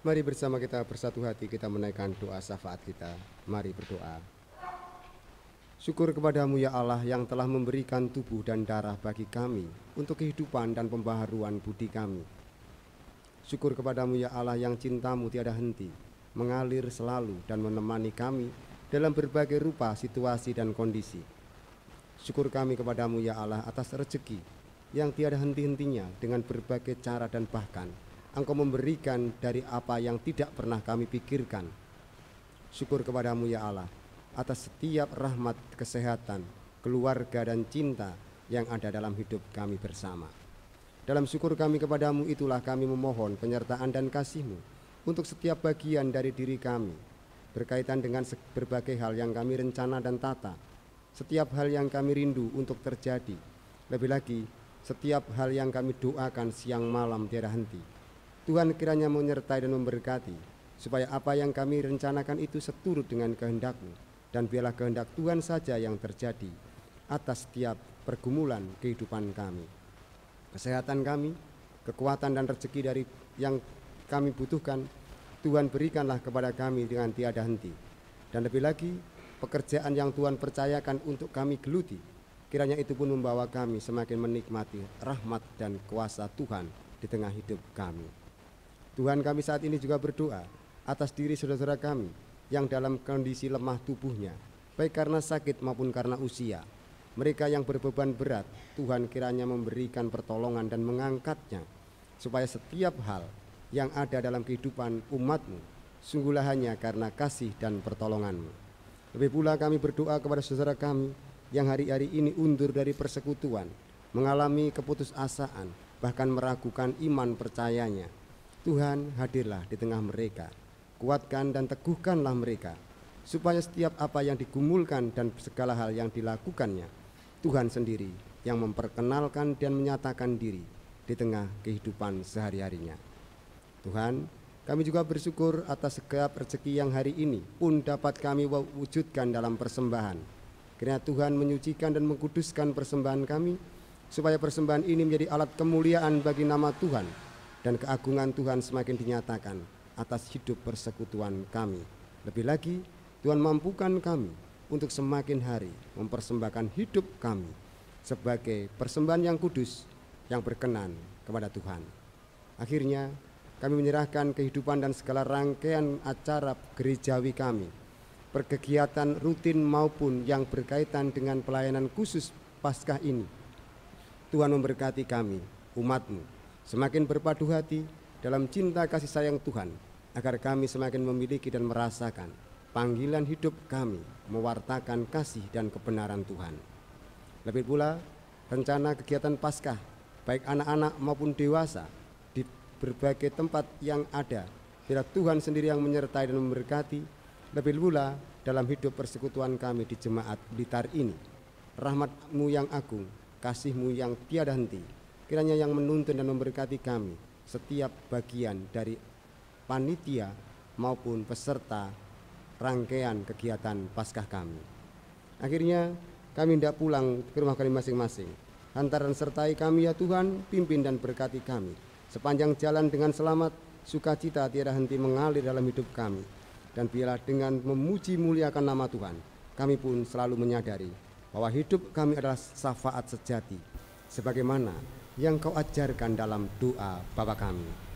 Mari bersama kita bersatu hati, kita menaikkan doa syafaat kita. Mari berdoa. Syukur kepadamu ya Allah yang telah memberikan tubuh dan darah bagi kami untuk kehidupan dan pembaharuan budi kami. Syukur kepadamu ya Allah yang cintamu tiada henti, mengalir selalu dan menemani kami dalam berbagai rupa situasi dan kondisi. Syukur kami kepadamu ya Allah atas rezeki yang tiada henti-hentinya dengan berbagai cara dan bahkan Engkau memberikan dari apa yang tidak pernah kami pikirkan. Syukur kepadamu ya Allah atas setiap rahmat, kesehatan, keluarga dan cinta yang ada dalam hidup kami bersama. Dalam syukur kami kepadamu itulah kami memohon penyertaan dan kasih-Mu untuk setiap bagian dari diri kami, berkaitan dengan berbagai hal yang kami rencana dan tata, setiap hal yang kami rindu untuk terjadi, lebih lagi setiap hal yang kami doakan siang malam tiada henti. Tuhan kiranya menyertai dan memberkati, supaya apa yang kami rencanakan itu seturut dengan kehendak-Mu, dan biarlah kehendak Tuhan saja yang terjadi atas setiap pergumulan kehidupan kami. Kesehatan kami, kekuatan dan rezeki dari yang kami butuhkan, Tuhan berikanlah kepada kami dengan tiada henti. Dan lebih lagi, pekerjaan yang Tuhan percayakan untuk kami geluti, kiranya itu pun membawa kami semakin menikmati rahmat dan kuasa Tuhan di tengah hidup kami. Tuhan, kami saat ini juga berdoa atas diri saudara-saudara kami yang dalam kondisi lemah tubuhnya, baik karena sakit maupun karena usia. Mereka yang berbeban berat, Tuhan kiranya memberikan pertolongan dan mengangkatnya, supaya setiap hal yang ada dalam kehidupan umat-Mu sungguhlah hanya karena kasih dan pertolongan-Mu. Lebih pula kami berdoa kepada saudara kami yang hari-hari ini undur dari persekutuan, mengalami keputusasaan, bahkan meragukan iman percayanya. Tuhan, hadirlah di tengah mereka, kuatkan dan teguhkanlah mereka, supaya setiap apa yang digumulkan dan segala hal yang dilakukannya, Tuhan sendiri yang memperkenalkan dan menyatakan diri di tengah kehidupan sehari-harinya. Tuhan, kami juga bersyukur atas segala rezeki yang hari ini pun dapat kami wujudkan dalam persembahan. Kiranya Tuhan menyucikan dan mengkuduskan persembahan kami, supaya persembahan ini menjadi alat kemuliaan bagi nama Tuhan, dan keagungan Tuhan semakin dinyatakan atas hidup persekutuan kami. Lebih lagi, Tuhan mampukan kami untuk semakin hari mempersembahkan hidup kami sebagai persembahan yang kudus, yang berkenan kepada Tuhan. Akhirnya, kami menyerahkan kehidupan dan segala rangkaian acara gerejawi kami, perkegiatan rutin maupun yang berkaitan dengan pelayanan khusus Paskah ini. Tuhan memberkati kami, umat-Mu, semakin berpadu hati dalam cinta kasih sayang Tuhan, agar kami semakin memiliki dan merasakan panggilan hidup kami mewartakan kasih dan kebenaran Tuhan. Lebih pula, rencana kegiatan Paskah, baik anak-anak maupun dewasa, di berbagai tempat yang ada, biar Tuhan sendiri yang menyertai dan memberkati. Lebih pula dalam hidup persekutuan kami di jemaat Blitar ini, rahmat-Mu yang agung, kasih-Mu yang tiada henti, kiranya yang menuntun dan memberkati kami, setiap bagian dari panitia maupun peserta rangkaian kegiatan Paskah kami. Akhirnya kami hendak pulang ke rumah kami masing-masing. Hantar dan sertai kami ya Tuhan, pimpin dan berkati kami sepanjang jalan dengan selamat, sukacita tiada henti mengalir dalam hidup kami. Dan biarlah dengan memuji muliakan nama Tuhan, kami pun selalu menyadari bahwa hidup kami adalah syafaat sejati, sebagaimana yang Kau ajarkan dalam doa Bapa kami.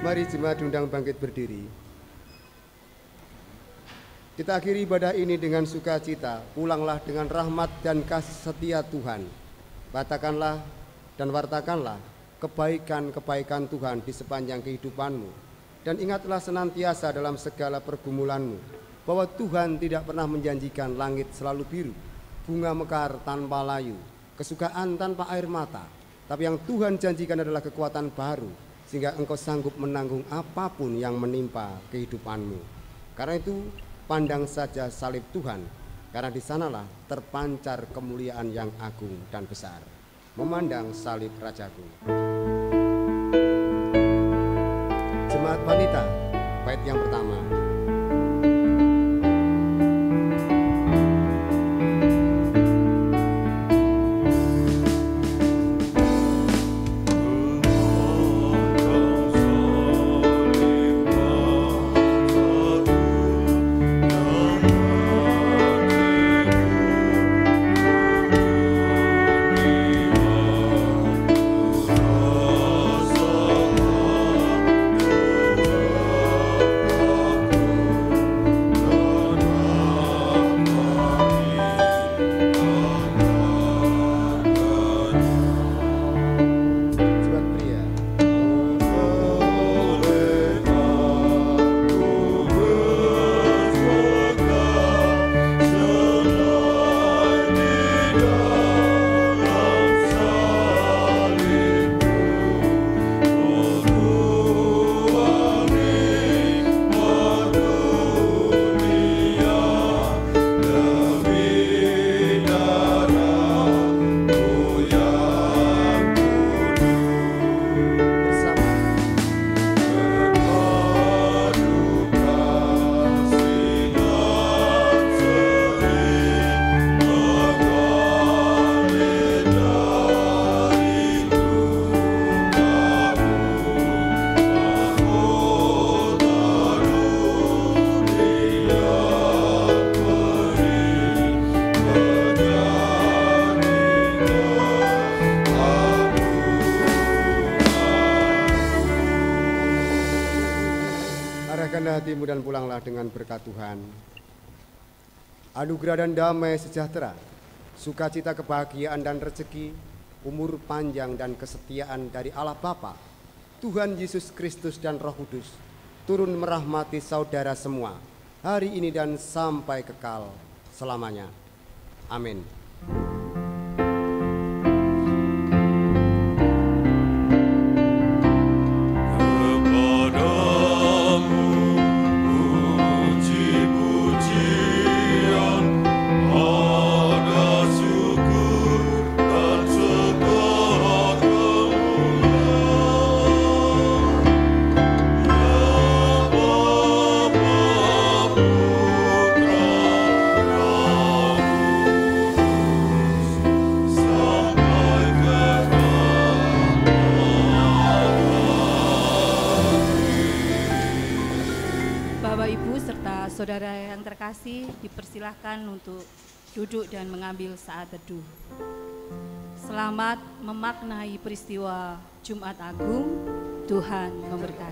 Mari jemaat diundang bangkit berdiri. Kita akhiri ibadah ini dengan sukacita. Pulanglah dengan rahmat dan kasih setia Tuhan. Katakanlah dan wartakanlah kebaikan-kebaikan Tuhan di sepanjang kehidupanmu. Dan ingatlah senantiasa dalam segala pergumulanmu bahwa Tuhan tidak pernah menjanjikan langit selalu biru, bunga mekar tanpa layu, kesukaan tanpa air mata. Tapi yang Tuhan janjikan adalah kekuatan baru, sehingga engkau sanggup menanggung apapun yang menimpa kehidupanmu. Karena itu, pandang saja salib Tuhan, karena di sanalah terpancar kemuliaan yang agung dan besar. Memandang salib Rajaku. Jemaat wanita, bait yang pertama. Hatimu dan pulanglah dengan berkat Tuhan. Anugerah dan damai sejahtera, sukacita, kebahagiaan dan rezeki, umur panjang dan kesetiaan dari Allah Bapa, Tuhan Yesus Kristus dan Roh Kudus turun merahmati saudara semua hari ini dan sampai kekal selamanya. Amin. Saudara yang terkasih, dipersilahkan untuk duduk dan mengambil saat teduh. Selamat memaknai peristiwa Jumat Agung. Tuhan memberkati.